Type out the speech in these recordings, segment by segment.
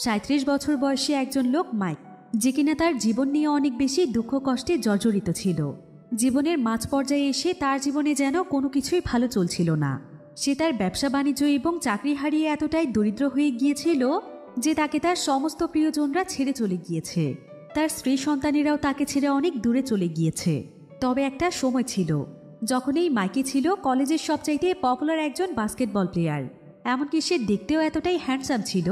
৩৭ বছর বয়সী একজন লোক মাইক, যে কিনা তার জীবন নিয়ে অনেক বেশি দুঃখ কষ্টে জর্জরিত ছিল। জীবনের মাঝ পর্যায়ে এসে তার জীবনে যেন কোনো কিছুই ভালো চলছিল না। সে তার ব্যবসা বাণিজ্য এবং চাকরি হারিয়ে এতটাই দরিদ্র হয়ে গিয়েছিল যে তাকে তার সমস্ত প্রিয়জনরা ছেড়ে চলে গিয়েছে। তার স্ত্রী সন্তানেরাও তাকে ছেড়ে অনেক দূরে চলে গিয়েছে। তবে একটা সময় ছিল যখন এই মাইকি ছিল কলেজের সবচাইতে পপুলার একজন বাস্কেটবল প্লেয়ার। এমনকি সে দেখতেও এতটাই হ্যান্ডসাম ছিল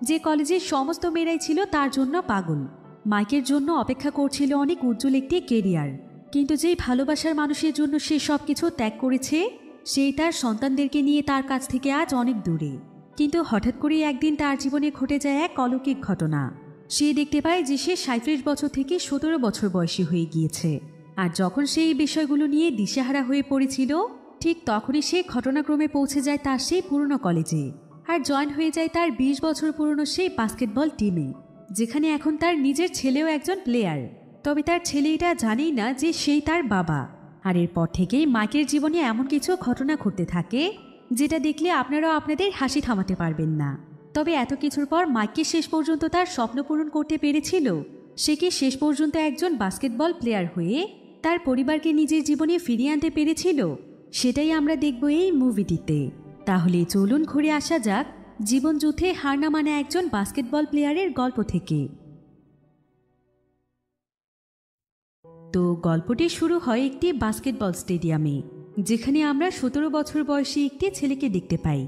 যে কলেজের সমস্ত মেয়েরাই ছিল তার জন্য পাগল। মাইকের জন্য অপেক্ষা করছিল অনেক উজ্জ্বল একটি কেরিয়ার। কিন্তু যেই ভালোবাসার মানুষের জন্য সে সব কিছু ত্যাগ করেছে, সেই তার সন্তানদেরকে নিয়ে তার কাছ থেকে আজ অনেক দূরে। কিন্তু হঠাৎ করেই একদিন তার জীবনে ঘটে যায় এক অলৌকিক ঘটনা। সে দেখতে পায় যে সে ৩৭ বছর থেকে ১৭ বছর বয়সী হয়ে গিয়েছে। আর যখন সে এই বিষয়গুলো নিয়ে দিশেহারা হয়ে পড়েছিল, ঠিক তখনই সে ঘটনাক্রমে পৌঁছে যায় তার সেই পুরনো কলেজে আর জয়েন হয়ে যায় তার ২০ বছর পুরনো সেই বাস্কেটবল টিমে, যেখানে এখন তার নিজের ছেলেও একজন প্লেয়ার। তবে তার ছেলে এটা জানেই না যে সেই তার বাবা। আর এরপর থেকেই মাইকের জীবনে এমন কিছু ঘটনা ঘটতে থাকে যেটা দেখলে আপনারাও আপনাদের হাসি থামাতে পারবেন না। তবে এত কিছুর পর মাইক শেষ পর্যন্ত তার স্বপ্ন পূরণ করতে পেরেছিল? সে কি শেষ পর্যন্ত একজন বাস্কেটবল প্লেয়ার হয়ে তার পরিবারকে নিজের জীবনে ফিরিয়ে আনতে পেরেছিল? সেটাই আমরা দেখব এই মুভিটিতে। তাহলে চলুন ঘুরে আসা যাক জীবনযুদ্ধে হার না মানা একজন বাস্কেটবল প্লেয়ারের গল্প থেকে। তো গল্পটি শুরু হয় একটি বাস্কেটবল স্টেডিয়ামে, যেখানে আমরা ১৭ বছর বয়সী একটি ছেলেকে দেখতে পাই,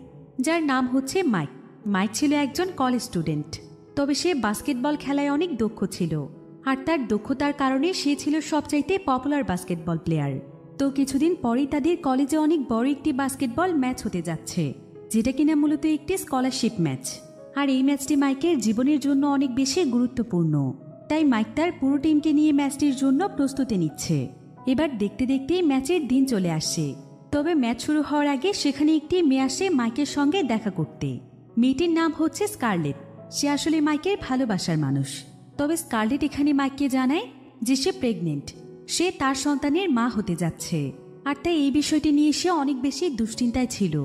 যার নাম হচ্ছে মাইক। মাইক ছিল একজন কলেজ স্টুডেন্ট, তবে সে বাস্কেটবল খেলায় অনেক দক্ষ ছিল। আর তার দক্ষতার কারণে সে ছিল সবচাইতে পপুলার বাস্কেটবল প্লেয়ার। তো কিছুদিন পরেই তাদের কলেজে অনেক বড় একটি বাস্কেটবল ম্যাচ হতে যাচ্ছে, যেটা কিনা মূলত একটি স্কলারশিপ ম্যাচ। আর এই ম্যাচটি মাইকের জীবনের জন্য অনেক বেশি গুরুত্বপূর্ণ। তাই মাইক তার পুরো টিমকে নিয়ে ম্যাচটির জন্য প্রস্তুতি নিচ্ছে। এবার দেখতে দেখতেই ম্যাচের দিন চলে আসে। তবে ম্যাচ শুরু হওয়ার আগে সেখানে একটি মেয়ে আসে মাইকের সঙ্গে দেখা করতে। মেয়েটির নাম হচ্ছে স্কারলেট। সে আসলে মাইকের ভালোবাসার মানুষ। তবে স্কারলেট এখানে মাইককে জানায় যে সে প্রেগনেন্ট, সে তার সন্তানের মা হতে যাচ্ছে। আর তাই এই বিষয়টি নিয়ে সে অনেক বেশি দুশ্চিন্তায় ছিল।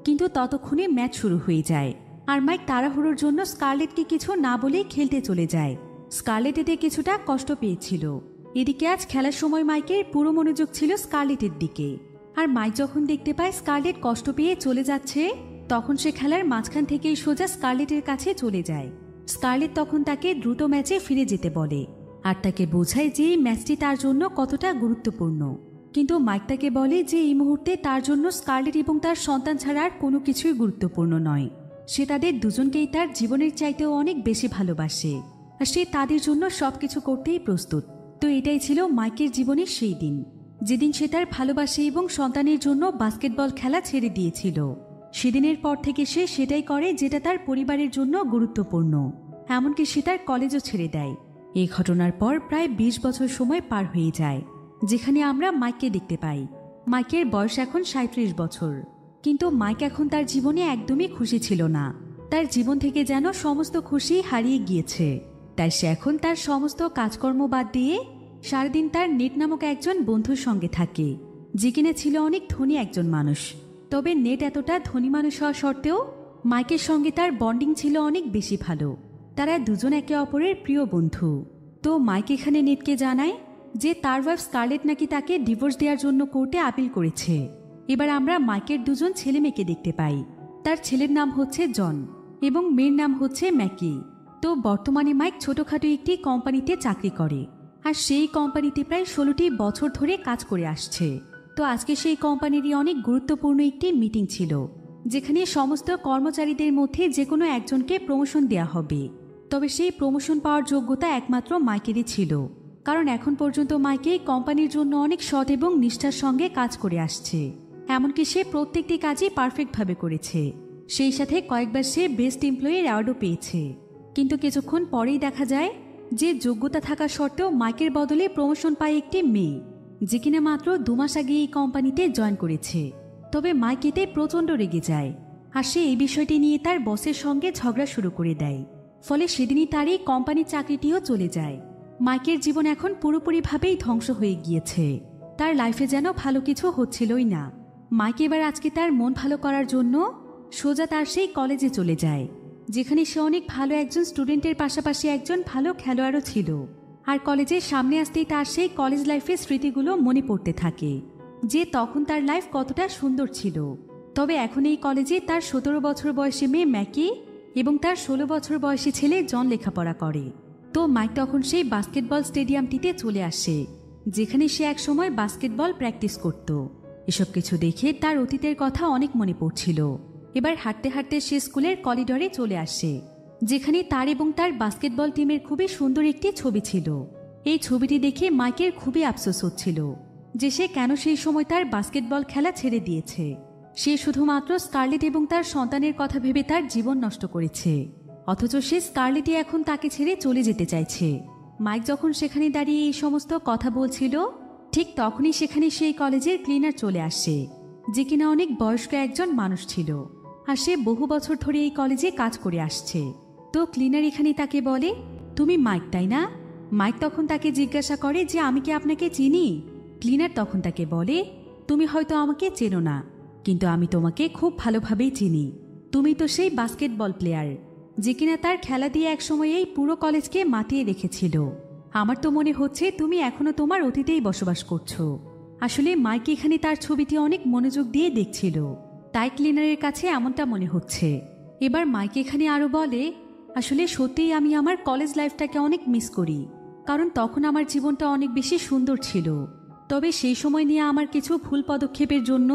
কিন্তু ততক্ষণে ম্যাচ শুরু হয়ে যায় আর মাইক তাড়াহুড়োর জন্য স্কারলেটকে কিছু না বলেই খেলতে চলে যায়। স্কারলেট এতে কিছুটা কষ্ট পেয়েছিল। এদিকে আজ খেলার সময় মাইকের পুরো মনোযোগ ছিল স্কারলেটের দিকে। আর মাইক যখন দেখতে পায় স্কারলেট কষ্ট পেয়ে চলে যাচ্ছে, তখন সে খেলার মাঝখান থেকেই সোজা স্কারলেটের কাছে চলে যায়। স্কারলেট তখন তাকে দ্রুত ম্যাচে ফিরে যেতে বলে আর তাকে বোঝায় যে এই ম্যাচটি তার জন্য কতটা গুরুত্বপূর্ণ। কিন্তু মাইক তাকে বলে যে এই মুহূর্তে তার জন্য স্কারলেট এবং তার সন্তান ছাড়া আর কোনো কিছুই গুরুত্বপূর্ণ নয়। সে তাদের দুজনকেই তার জীবনের চাইতেও অনেক বেশি ভালোবাসে আর সে তাদের জন্য সবকিছু করতেই প্রস্তুত। তো এটাই ছিল মাইকের জীবনের সেই দিন, যেদিন সে তার ভালোবাসে এবং সন্তানের জন্য বাস্কেটবল খেলা ছেড়ে দিয়েছিল। সেদিনের পর থেকে সে সেটাই করে যেটা তার পরিবারের জন্য গুরুত্বপূর্ণ। এমনকি সে তার কলেজও ছেড়ে দেয়। এই ঘটনার পর প্রায় ২০ বছর সময় পার হয়ে যায়, যেখানে আমরা মাইককে দেখতে পাই। মাইকের বয়স এখন ৩৭ বছর। কিন্তু মাইক এখন তার জীবনে একদমই খুশি ছিল না। তার জীবন থেকে যেন সমস্ত খুশি হারিয়ে গিয়েছে। তাই সে এখন তার সমস্ত কাজকর্ম বাদ দিয়ে সারাদিন তার নেট নামক একজন বন্ধুর সঙ্গে থাকে, যে কিনা ছিল অনেক ধনী একজন মানুষ। তবে নেট এতটা ধনী মানুষ হওয়া সত্ত্বেও মাইকের সঙ্গে তার বন্ডিং ছিল অনেক বেশি ভালো। তারা দুজন একে অপরের প্রিয় বন্ধু। তো মাইক এখানে নেটকে জানায় যে তার ওয়াইফ স্কারলেট নাকি তাকে ডিভোর্স দেওয়ার জন্য কোর্টে আপিল করেছে। এবার আমরা মাইকের দুজন ছেলে মেয়েকে দেখতে পাই। তার ছেলের নাম হচ্ছে জন এবং মেয়ের নাম হচ্ছে ম্যাকি। তো বর্তমানে মাইক ছোটখাটো একটি কোম্পানিতে চাকরি করে আর সেই কোম্পানিতে প্রায় ১৬টি বছর ধরে কাজ করে আসছে। তো আজকে সেই কোম্পানিরই অনেক গুরুত্বপূর্ণ একটি মিটিং ছিল, যেখানে সমস্ত কর্মচারীদের মধ্যে যে কোনো একজনকে প্রমোশন দেওয়া হবে। তবে সেই প্রমোশন পাওয়ার যোগ্যতা একমাত্র মাইকেরই ছিল, কারণ এখন পর্যন্ত মাইকে কোম্পানির জন্য অনেক সৎ এবং নিষ্ঠার সঙ্গে কাজ করে আসছে। এমনকি সে প্রত্যেকটি কাজই পারফেক্টভাবে করেছে। সেই সাথে কয়েকবার সে বেস্ট এমপ্লয়ির অ্যাওয়ার্ডও পেয়েছে। কিন্তু কিছুক্ষণ পরেই দেখা যায় যে যোগ্যতা থাকা সত্ত্বেও মাইকের বদলে প্রমোশন পায় একটি মেয়ে, যে কিনা মাত্র ২ মাস আগে এই কোম্পানিতে জয়েন করেছে। তবে মাইক এতে প্রচণ্ড রেগে যায় আর সে এই বিষয়টি নিয়ে তার বসের সঙ্গে ঝগড়া শুরু করে দেয়। ফলে সেদিনই তার এই কোম্পানির চাকরিটিও চলে যায়। মাইকের জীবন এখন পুরোপুরিভাবেই ধ্বংস হয়ে গিয়েছে। তার লাইফে যেন ভালো কিছু হচ্ছিলই না। মাইক এবার আজকে তার মন ভালো করার জন্য সোজা তার সেই কলেজে চলে যায়, যেখানে সে অনেক ভালো একজন স্টুডেন্টের পাশাপাশি একজন ভালো খেলোয়াড়ও ছিল। আর কলেজের সামনে আসতেই তার সেই কলেজ লাইফের স্মৃতিগুলো মনে পড়তে থাকে, যে তখন তার লাইফ কতটা সুন্দর ছিল। তবে এখন এই কলেজে তার 17 বছর বয়সী মেয়ে ম্যাকি এবং তার 16 বছর বয়সী ছেলে জন লেখাপড়া করে। তো মাইক তখন সেই বাস্কেটবল স্টেডিয়ামটিতে চলে আসে, যেখানে সে একসময় বাস্কেটবল প্র্যাকটিস করত। এসব কিছু দেখে তার অতীতের কথা অনেক মনে পড়ছিল। এবার হাঁটতে হাঁটতে সে স্কুলের করিডরে চলে আসে, যেখানে তার এবং তার বাস্কেটবল টিমের খুবই সুন্দর একটি ছবি ছিল। এই ছবিটি দেখে মাইকের খুবই আফসোস হচ্ছিল যে সে কেন সেই সময় তার বাস্কেটবল খেলা ছেড়ে দিয়েছে। সে শুধুমাত্র স্কারলেট এবং তার সন্তানের কথা ভেবে তার জীবন নষ্ট করেছে, অথচ সে স্কারলেটই এখন তাকে ছেড়ে চলে যেতে চাইছে। মাইক যখন সেখানে দাঁড়িয়ে এই সমস্ত কথা বলছিল, ঠিক তখনই সেখানে সেই কলেজের ক্লিনার চলে আসে, যে কিনা অনেক বয়স্ক একজন মানুষ ছিল, আর সে বহু বছর ধরে এই কলেজে কাজ করে আসছে। তো ক্লিনার এখানে তাকে বলে, তুমি মাইক তাই না? মাইক তখন তাকে জিজ্ঞাসা করে যে আমি কি আপনাকে চিনি? ক্লিনার তখন তাকে বলে, তুমি হয়তো আমাকে চেনো না, কিন্তু আমি তোমাকে খুব ভালোভাবেই চিনি। তুমি তো সেই বাস্কেটবল প্লেয়ার, যে কিনা তার খেলা দিয়ে একসময় এই পুরো কলেজকে মাতিয়ে রেখেছিল। আমার তো মনে হচ্ছে তুমি এখনো তোমার অতীতেই বসবাস করছো। আসলে মাইক এখানে তার ছবিটি অনেক মনোযোগ দিয়ে দেখছিল, তাই ক্লিনারের কাছে এমনটা মনে হচ্ছে। এবার মাইক এখানে আরো বলে, আসলে সত্যিই আমি আমার কলেজ লাইফটাকে অনেক মিস করি, কারণ তখন আমার জীবনটা অনেক বেশি সুন্দর ছিল। তবে সেই সময় নিয়ে আমার কিছু ভুল পদক্ষেপের জন্য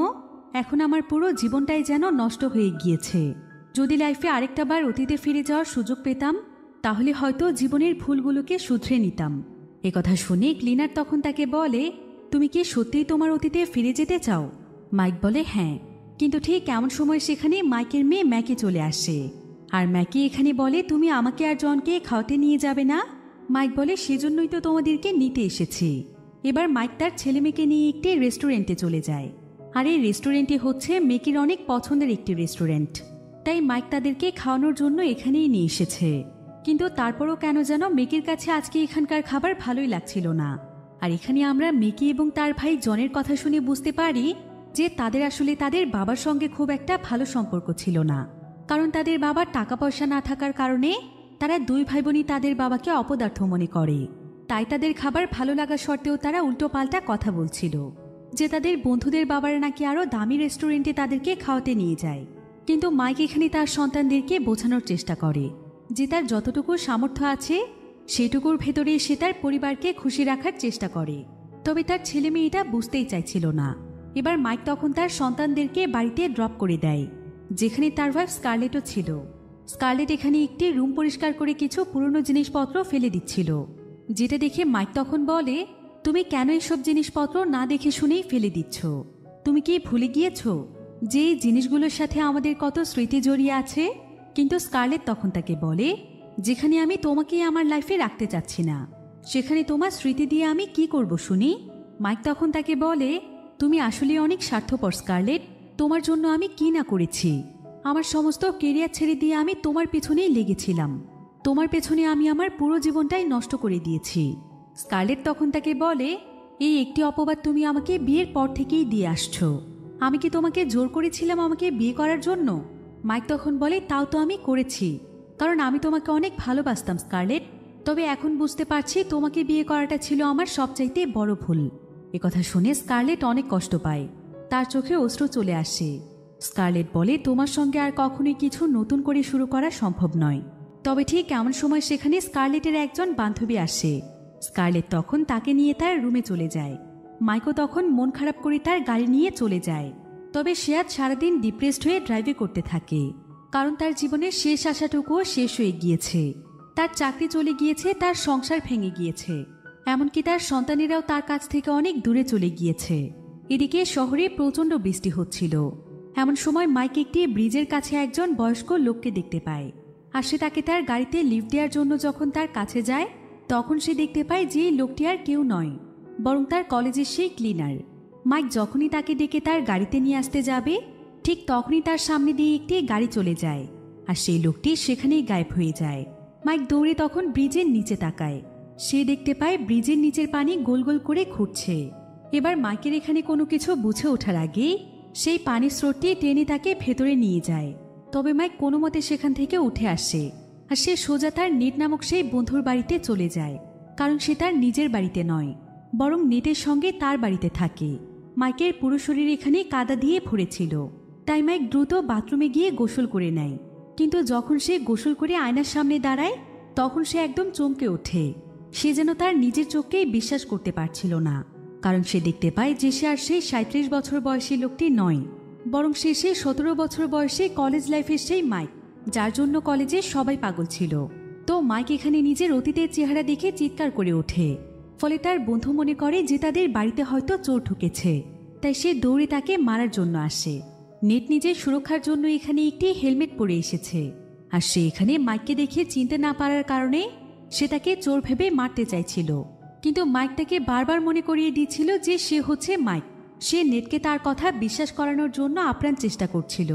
এখন আমার পুরো জীবনটাই যেন নষ্ট হয়ে গিয়েছে। যদি লাইফে আরেকটা বার অতীতে ফিরে যাওয়ার সুযোগ পেতাম, তাহলে হয়তো জীবনের ভুলগুলোকে শুধরে নিতাম। একথা শুনে ক্লিনার তখন তাকে বলে, তুমি কি সত্যিই তোমার অতীতে ফিরে যেতে চাও? মাইক বলে, হ্যাঁ। কিন্তু ঠিক এমন সময় সেখানে মাইকের মেয়ে ম্যাকি চলে আসে, আর ম্যাকি এখানে বলে, তুমি আমাকে আর জনকে খাওয়াতে নিয়ে যাবে না? মাইক বলে, সেজন্যই তো তোমাদেরকে নিতে এসেছি। এবার মাইক তার ছেলে মেয়েকে নিয়ে একটি রেস্টুরেন্টে চলে যায়, আর এই রেস্টুরেন্টটি হচ্ছে মেকির অনেক পছন্দের একটি রেস্টুরেন্ট। তাই মাইক তাদেরকে খাওয়ানোর জন্য এখানেই নিয়ে এসেছে। কিন্তু তারপরও কেন যেন মেকির কাছে আজকে এখানকার খাবার ভালোই লাগছিল না। আর এখানে আমরা মেকি এবং তার ভাই জনের কথা শুনে বুঝতে পারি যে তাদের আসলে তাদের বাবার সঙ্গে খুব একটা ভালো সম্পর্ক ছিল না, কারণ তাদের বাবার টাকা পয়সা না থাকার কারণে তারা দুই ভাই বোনই তাদের বাবাকে অপদার্থ মনে করে। তাই তাদের খাবার ভালো লাগা সত্ত্বেও তারা উল্টো পাল্টা কথা বলছিল যে তাদের বন্ধুদের বাবারা নাকি আরো দামি রেস্টুরেন্টে তাদেরকে খাওয়াতে নিয়ে যায়। কিন্তু মাইক এখানে তার সন্তানদেরকে বোঝানোর চেষ্টা করে যে তার যতটুকু সামর্থ্য আছে সেটুকুর ভেতরে সে তার পরিবারকে খুশি রাখার চেষ্টা করে। তবে তার ছেলে মেয়ে এটা বুঝতেই চাইছিল না। এবার মাইক তখন তার সন্তানদেরকে বাড়িতে ড্রপ করে দেয়, যেখানে তার ওয়াইফ স্কারলেটও ছিল। স্কারলেট এখানে একটি রুম পরিষ্কার করে কিছু পুরনো জিনিসপত্র ফেলে দিচ্ছিল, যেটা দেখে মাইক তখন বলে, তুমি কেন এসব জিনিসপত্র না দেখে শুনেই ফেলে দিচ্ছ? তুমি কি ভুলে গিয়েছো যে এই জিনিসগুলোর সাথে আমাদের কত স্মৃতি জড়িয়ে আছে? কিন্তু স্কারলেট তখন তাকে বলে, যেখানে আমি তোমাকে আমার লাইফে রাখতে চাচ্ছি না, সেখানে তোমার স্মৃতি দিয়ে আমি কি করব শুনি? মাইক তখন তাকে বলে, তুমি আসলে অনেক স্বার্থপর স্কারলেট। তোমার জন্য আমি কি না করেছি। আমার সমস্ত কেরিয়ার ছেড়ে দিয়ে আমি তোমার পেছনেই লেগেছিলাম। তোমার পেছনে আমি আমার পুরো জীবনটাই নষ্ট করে দিয়েছি। স্কারলেট তখন তাকে বলে, এই একটি অপবাদ তুমি আমাকে বিয়ের পর থেকেই দিয়ে আসছো। আমি কি তোমাকে জোর করেছিলাম আমাকে বিয়ে করার জন্য? মাইক তখন বলে, তাও তো আমি করেছি, কারণ আমি তোমাকে অনেক ভালোবাসতাম স্কারলেট। তবে এখন বুঝতে পারছি তোমাকে বিয়ে করাটা ছিল আমার সবচাইতে বড় ভুল। একথা শুনে স্কারলেট অনেক কষ্ট পায়, তার চোখে অশ্রু চলে আসে। স্কারলেট বলে, তোমার সঙ্গে আর কখনোই কিছু নতুন করে শুরু করা সম্ভব নয়। তবে ঠিক এমন সময় সেখানে স্কারলেটের একজন বান্ধবী আসে। স্কারলেট তখন তাকে নিয়ে তার রুমে চলে যায়। মাইকও তখন মন খারাপ করে তার গাড়ি নিয়ে চলে যায়। তবে সে আজ সারাদিন ডিপ্রেসড হয়ে ড্রাইভে করতে থাকে, কারণ তার জীবনের শেষ আশাটুকুও শেষ হয়ে গিয়েছে। তার চাকরি চলে গিয়েছে, তার সংসার ভেঙে গিয়েছে, এমনকি তার সন্তানেরাও তার কাছ থেকে অনেক দূরে চলে গিয়েছে। এদিকে শহরে প্রচণ্ড বৃষ্টি হচ্ছিল। এমন সময় মাইক একটি ব্রিজের কাছে একজন বয়স্ক লোককে দেখতে পায়, আর সে তাকে তার গাড়িতে লিফট দেওয়ার জন্য যখন তার কাছে যায়, তখন সে দেখতে পায় যে এই লোকটি আর কেউ নয়, বরং তার কলেজের সেই ক্লিনার। মাইক যখনই তাকে ডেকে তার গাড়িতে নিয়ে আসতে যাবে, ঠিক তখনই তার সামনে দিয়ে একটি গাড়ি চলে যায়, আর সেই লোকটি সেখানেই গায়েব হয়ে যায়। মাইক দৌড়ে তখন ব্রিজের নিচে তাকায়। সে দেখতে পায় ব্রিজের নিচের পানি গোল গোল করে ঘুরছে। এবার মাইকের এখানে কোনো কিছু বুঝে ওঠার আগে সেই পানির স্রোতটি টেনে তাকে ভেতরে নিয়ে যায়। তবে মাইক কোনো মতে সেখান থেকে উঠে আসে আর সে সোজা তার নেট নামক সেই বন্ধুর বাড়িতে চলে যায়, কারণ সে তার নিজের বাড়িতে নয়, বরং নেটের সঙ্গে তার বাড়িতে থাকে। মাইকের পুরো শরীর এখানে কাদা দিয়ে ভরেছিল, তাই মাইক দ্রুত বাথরুমে গিয়ে গোসল করে নেয়। কিন্তু যখন সে গোসল করে আয়নার সামনে দাঁড়ায় তখন সে একদম চমকে ওঠে। সে যেন তার নিজের চোখকেই বিশ্বাস করতে পারছিল না, কারণ সে দেখতে পায় যে সে আর সেই 37 বছর বয়সী লোকটি নয়, বরং সে 17 বছর বয়সে কলেজ লাইফের সেই মাইক, যার জন্য কলেজে সবাই পাগল ছিল। তো মাইক এখানে নিজের অতীতের চেহারা দেখে চিৎকার করে ওঠে। ফলে তার বন্ধু মনে করে যে তাদের বাড়িতে হয়তো চোর ঢুকেছে, তাই সে দৌড়ে তাকে মারার জন্য আসে। নেট নিজের সুরক্ষার জন্য এখানে একটি হেলমেট পরে এসেছে, আর সে এখানে মাইককে দেখে চিনতে না পারার কারণে সে তাকে চোর ভেবে মারতে চাইছিল। কিন্তু মাইক তাকে বারবার মনে করিয়ে দিচ্ছিল যে সে হচ্ছে মাইক। সে নেটকে তার কথা বিশ্বাস করানোর জন্য আপ্রাণ চেষ্টা করছিল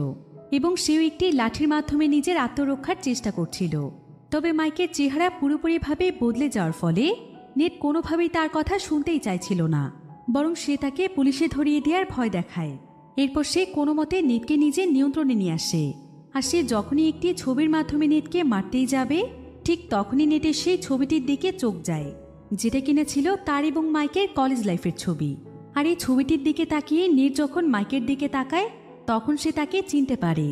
এবং সেও একটি লাঠির মাধ্যমে নিজের আত্মরক্ষার চেষ্টা করছিল। তবে মাইকের চেহারা পুরোপুরিভাবে বদলে যাওয়ার ফলে নেট কোনোভাবেই তার কথা শুনতেই চাইছিল না, বরং সে তাকে পুলিশে ধরিয়ে দেওয়ার ভয় দেখায়। এরপর সে কোনো মতে নেটকে নিজের নিয়ন্ত্রণে নিয়ে আসে, আর সে যখনই একটি ছবির মাধ্যমে নেটকে মারতেই যাবে ঠিক তখনই নেটের সেই ছবিটির দিকে চোখ যায়, যেটা কিনা ছিল তার এবং মাইকের কলেজ লাইফের ছবি। আর এই ছবিটির দিকে তাকিয়ে নেট যখন মাইকের দিকে তাকায় তখন সে তাকে চিনতে পারে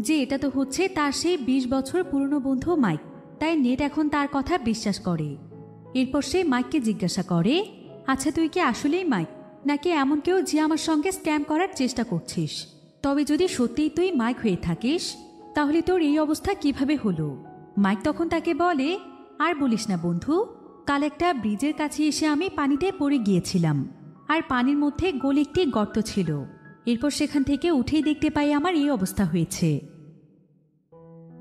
যে এটা তো হচ্ছে তার সেই 20 বছর পুরনো বন্ধু মাইক। তাই নেট এখন তার কথা বিশ্বাস করে। এরপর সে মাইককে জিজ্ঞাসা করে, আচ্ছা তুই কি আসলেই মাইক, নাকি এমন কেউ যে আমার সঙ্গে স্ক্যাম করার চেষ্টা করছিস? তবে যদি সত্যিই তুই মাইক হয়ে থাকিস তাহলে তোর এই অবস্থা কিভাবে হলো? মাইক তখন তাকে বলে, আর বলিস না বন্ধু, কাল একটা ব্রিজের কাছে এসে আমি পানিতে পড়ে গিয়েছিলাম, আর পানির মধ্যে গোল একটি গর্ত ছিল। এরপর সেখান থেকে উঠেই দেখতে পাই আমার এই অবস্থা হয়েছে।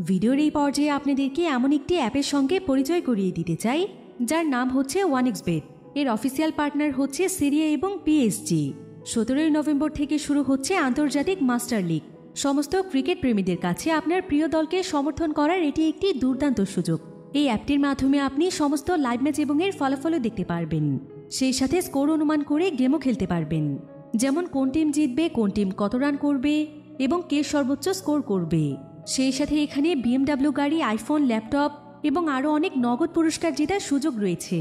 ভিডিওর এই পর্যায়ে আপনাদেরকে এমন একটি অ্যাপের সঙ্গে পরিচয় করিয়ে দিতে চাই যার নাম হচ্ছে 1xBet। এর অফিসিয়াল পার্টনার হচ্ছে সিরিয়া এবং পিএসজি। 17 নভেম্বর থেকে শুরু হচ্ছে আন্তর্জাতিক মাস্টার লিগ। সমস্ত ক্রিকেট প্রেমীদের কাছে আপনার প্রিয় দলকে সমর্থন করার এটি একটি দুর্দান্ত সুযোগ। এই অ্যাপটির মাধ্যমে আপনি সমস্ত লাইভ ম্যাচ এবং এর ফলাফলও দেখতে পারবেন, সেই সাথে স্কোর অনুমান করে গেমও খেলতে পারবেন, যেমন কোন টিম জিতবে, কোন টিম কত রান করবে এবং কে সর্বোচ্চ স্কোর করবে। সেই সাথে এখানে BMW গাড়ি, আইফোন, ল্যাপটপ এবং আরও অনেক নগদ পুরস্কার জেতার সুযোগ রয়েছে।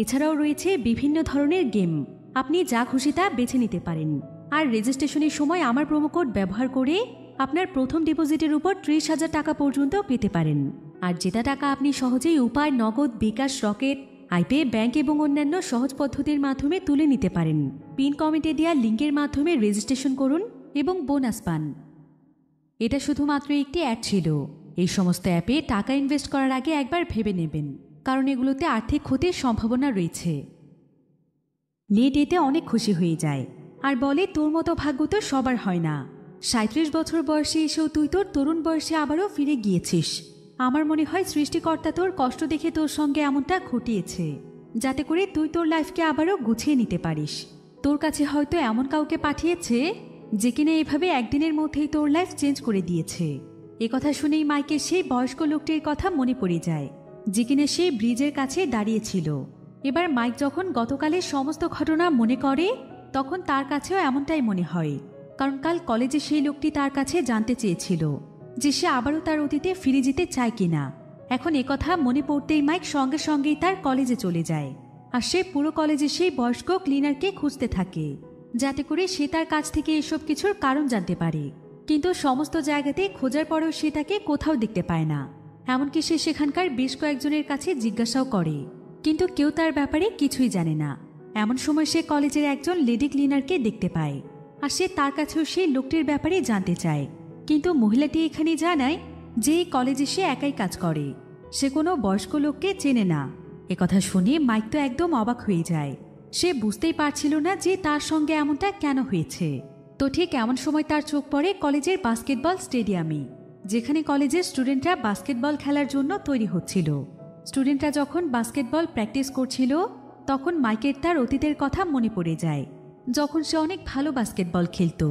এছাড়াও রয়েছে বিভিন্ন ধরনের গেম, আপনি যা খুশি তা বেছে নিতে পারেন। আর রেজিস্ট্রেশনের সময় আমার প্রোমো কোড ব্যবহার করে আপনার প্রথম ডিপোজিটের উপর 30,000 টাকা পর্যন্ত পেতে পারেন। আর জেতা টাকা আপনি সহজেই উপায়, নগদ, বিকাশ, রকেট, আইপে, ব্যাংক এবং অন্যান্য সহজ পদ্ধতির মাধ্যমে তুলে নিতে পারেন। পিন কমেন্টে দেওয়া লিঙ্কের মাধ্যমে রেজিস্ট্রেশন করুন এবং বোনাস পান। এটা শুধুমাত্র একটি অ্যাড ছিল। এই সমস্ত অ্যাপে টাকা ইনভেস্ট করার আগে একবার ভেবে নেবেন, কারণ এগুলোতে আর্থিক ক্ষতির সম্ভাবনা রয়েছে। নেট এতে অনেক খুশি হয়ে যায় আর বলে, তোর মতো ভাগ্য তো সবার হয় না। 37 বছর বয়সে এসেও তুই তোর তরুণ বয়সে আবারও ফিরে গিয়েছিস। আমার মনে হয় সৃষ্টিকর্তা তোর কষ্ট দেখে তোর সঙ্গে এমনটা ঘটিয়েছে, যাতে করে তুই তোর লাইফকে আবারও গুছিয়ে নিতে পারিস। তোর কাছে হয়তো এমন কাউকে পাঠিয়েছে যে কিনা এভাবে একদিনের মধ্যেই তোর লাইফ চেঞ্জ করে দিয়েছে। একথা শুনেই মাইকের সেই বয়স্ক লোকটির কথা মনে পড়ে যায়, যে কিনা সেই ব্রিজের কাছে দাঁড়িয়েছিল। এবার মাইক যখন গতকালের সমস্ত ঘটনা মনে করে তখন তার কাছেও এমনটাই মনে হয়, কারণ কাল কলেজে সেই লোকটি তার কাছে জানতে চেয়েছিল যে সে আবারও তার অতীতে ফিরে যেতে চায় কিনা। এখন একথা মনে পড়তেই মাইক সঙ্গে সঙ্গেই তার কলেজে চলে যায়, আর সে পুরো কলেজে সেই বয়স্ক ক্লিনারকে খুঁজতে থাকে, যাতে করে সে তার কাছ থেকে এসব কিছুর কারণ জানতে পারে। কিন্তু সমস্ত জায়গাতে খোঁজার পরেও সে তাকে কোথাও দেখতে পায় না। এমনকি সে সেখানকার বেশ কয়েকজনের কাছে জিজ্ঞাসাও করে, কিন্তু কেউ তার ব্যাপারে কিছুই জানে না। এমন সময় সে কলেজের একজন লেডি ক্লিনারকে দেখতে পায়, আর সে তার কাছেও সেই লোকটির ব্যাপারে জানতে চায়। কিন্তু মহিলাটি এখানে জানায় যে এই কলেজে সে একাই কাজ করে, সে কোনো বয়স্ক লোককে চেনে না। একথা শুনে মাইক তো একদম অবাক হয়ে যায়। সে বুঝতেই পারছিল না যে তার সঙ্গে এমনটা কেন হয়েছে। তো ঠিক এমন সময় তার চোখ পড়ে কলেজের বাস্কেটবল স্টেডিয়ামে, যেখানে কলেজের স্টুডেন্টরা বাস্কেটবল খেলার জন্য তৈরি হচ্ছিল। স্টুডেন্টরা যখন বাস্কেটবল প্র্যাকটিস করছিল তখন মাইকের তার অতীতের কথা মনে পড়ে যায়, যখন সে অনেক ভালো বাস্কেটবল খেলত।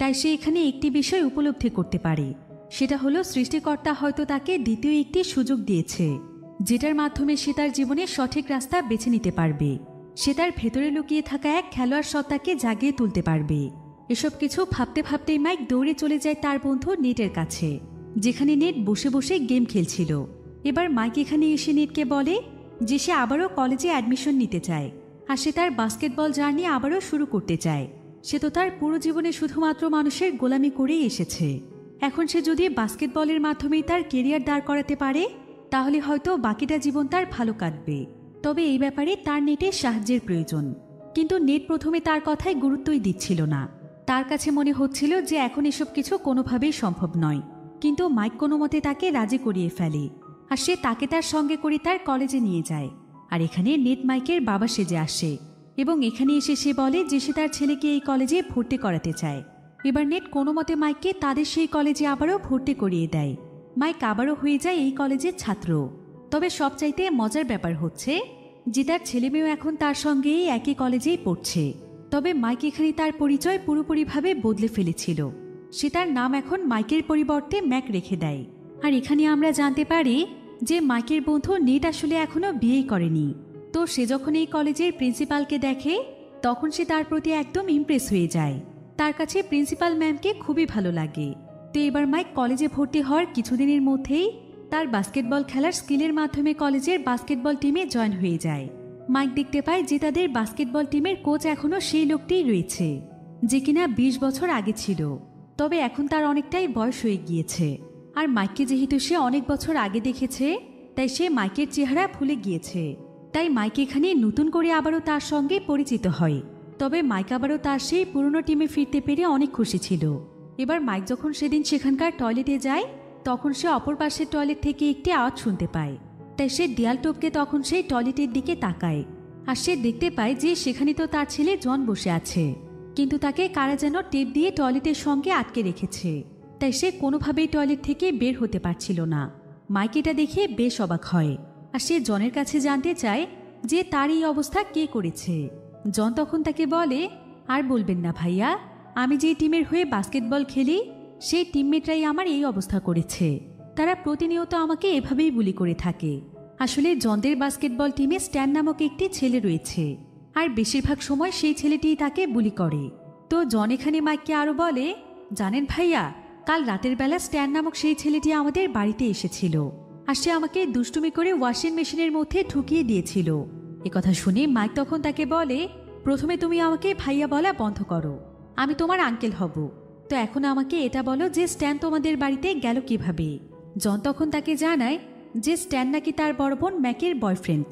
তাই সে এখানে একটি বিষয় উপলব্ধি করতে পারে, সেটা হলো সৃষ্টিকর্তা হয়তো তাকে দ্বিতীয় একটি সুযোগ দিয়েছে, যেটার মাধ্যমে সে তার জীবনে সঠিক রাস্তা বেছে নিতে পারবে। সে তার ভেতরে লুকিয়ে থাকা এক খেলোয়াড় সত্তাকে জাগিয়ে তুলতে পারবে। এসব কিছু ভাবতে ভাবতেই মাইক দৌড়ে চলে যায় তার বন্ধু নেটের কাছে, যেখানে নেট বসে বসে গেম খেলছিল। এবার মাইক এখানে এসে নেটকে বলে যে সে আবারও কলেজে অ্যাডমিশন নিতে চায়, আর সে তার বাস্কেটবল জার্নি আবারও শুরু করতে চায়। সে তো তার পুরো জীবনে শুধুমাত্র মানুষের গোলামি করেই এসেছে। এখন সে যদি বাস্কেটবলের মাধ্যমেই তার কেরিয়ার দাঁড় করাতে পারে, তাহলে হয়তো বাকিটা জীবন তার ভালো কাটবে। তবে এই ব্যাপারে তার নেটের সাহায্যের প্রয়োজন। কিন্তু নেট প্রথমে তার কথায় গুরুত্বই দিচ্ছিল না। তার কাছে মনে হচ্ছিল যে এখন এসব কিছু কোনোভাবেই সম্ভব নয়। কিন্তু মাইক কোনো মতে তাকে রাজি করিয়ে ফেলে, আর সে তাকে তার সঙ্গে করে তার কলেজে নিয়ে যায়। আর এখানে নেট মাইকের বাবা সেজে আসে এবং এখানে এসে সে বলে যে সে তার ছেলেকে এই কলেজে ভর্তি করাতে চায়। এবার নেট কোনো মতে মাইককে তাদের সেই কলেজে আবারও ভর্তি করিয়ে দেয়। মাইক আবারও হয়ে যায় এই কলেজের ছাত্র। তবে সবচাইতে মজার ব্যাপার হচ্ছে যে তার ছেলেমেয়েও এখন তার সঙ্গে একই কলেজেই পড়ছে। তবে মাইক এখানে তার পরিচয় পুরোপুরিভাবে বদলে ফেলেছিল। সে তার নাম এখন মাইকের পরিবর্তে ম্যাক রেখে দেয়। আর এখানে আমরা জানতে পারি যে মাইকের বন্ধু নেট আসলে এখনো বিয়েই করেনি। তো সে যখন এই কলেজের প্রিন্সিপালকে দেখে তখন সে তার প্রতি একদম ইমপ্রেস হয়ে যায়। তার কাছে প্রিন্সিপাল ম্যামকে খুবই ভালো লাগে। তো এবার মাইক কলেজে ভর্তি হওয়ার কিছুদিনের মধ্যেই তার বাস্কেটবল খেলার স্কিলের মাধ্যমে কলেজের বাস্কেটবল টিমে জয়েন হয়ে যায়। মাইক দেখতে পায় যে তাদের বাস্কেটবল টিমের কোচ এখনও সেই লোকটিই রয়েছে যে কিনা 20 বছর আগে ছিল। তবে এখন তার অনেকটাই বয়স হয়ে গিয়েছে। আর মাইককে যেহেতু সে অনেক বছর আগে দেখেছে, তাই সে মাইকের চেহারা ভুলে গিয়েছে। তাই মাইক এখানে নতুন করে আবারও তার সঙ্গে পরিচিত হয়। তবে মাইক আবারও তার সেই পুরনো টিমে ফিরতে পেরে অনেক খুশি ছিল। এবার মাইক যখন সেদিন সেখানকার টয়লেটে যায় তখন সে অপর পাশের টয়লেট থেকে একটি আওয়াজ শুনতে পায়। তাই সে দেয়াল টপকে তখন সেই টয়লেটের দিকে তাকায়। আর সে দেখতে পায় যে সেখানে তো তার ছেলে জন বসে আছে, কিন্তু তাকে কারা যেন টেপ দিয়ে টয়লেটের সঙ্গে আটকে রেখেছে। তাই সে কোনোভাবেই টয়লেট থেকে বের হতে পারছিল না। মাইক এটা দেখে বেশ অবাক হয়, আর সে জনের কাছে জানতে চায় যে তার এই অবস্থা কে করেছে। জন তখন তাকে বলে, আর বলবেন না ভাইয়া, আমি যে টিমের হয়ে বাস্কেটবল খেলি সেই টিমমেটরাই আমার এই অবস্থা করেছে। তারা প্রতিনিয়ত আমাকে এভাবেই বুলি করে থাকে। আসলে জনদের বাস্কেটবল টিমে স্ট্যান নামক একটি ছেলে রয়েছে, আর বেশিরভাগ সময় সেই ছেলেটিই তাকে বুলি করে। তো জন এখানে মাইককে আরও বলে, জানেন ভাইয়া, কাল রাতের বেলা স্ট্যান নামক সেই ছেলেটি আমাদের বাড়িতে এসেছিল, আর সে আমাকে দুষ্টুমি করে ওয়াশিং মেশিনের মধ্যে ঢুকিয়ে দিয়েছিল। একথা শুনে মাইক তখন তাকে বলে, প্রথমে তুমি আমাকে ভাইয়া বলা বন্ধ করো, আমি তোমার আঙ্কেল হব। তো এখন আমাকে এটা বলো যে স্ট্যান তোমাদের বাড়িতে গেল কিভাবে। জন তখন তাকে জানায় যে স্ট্যান নাকি তার বড় বোন ম্যাকের বয়ফ্রেন্ড।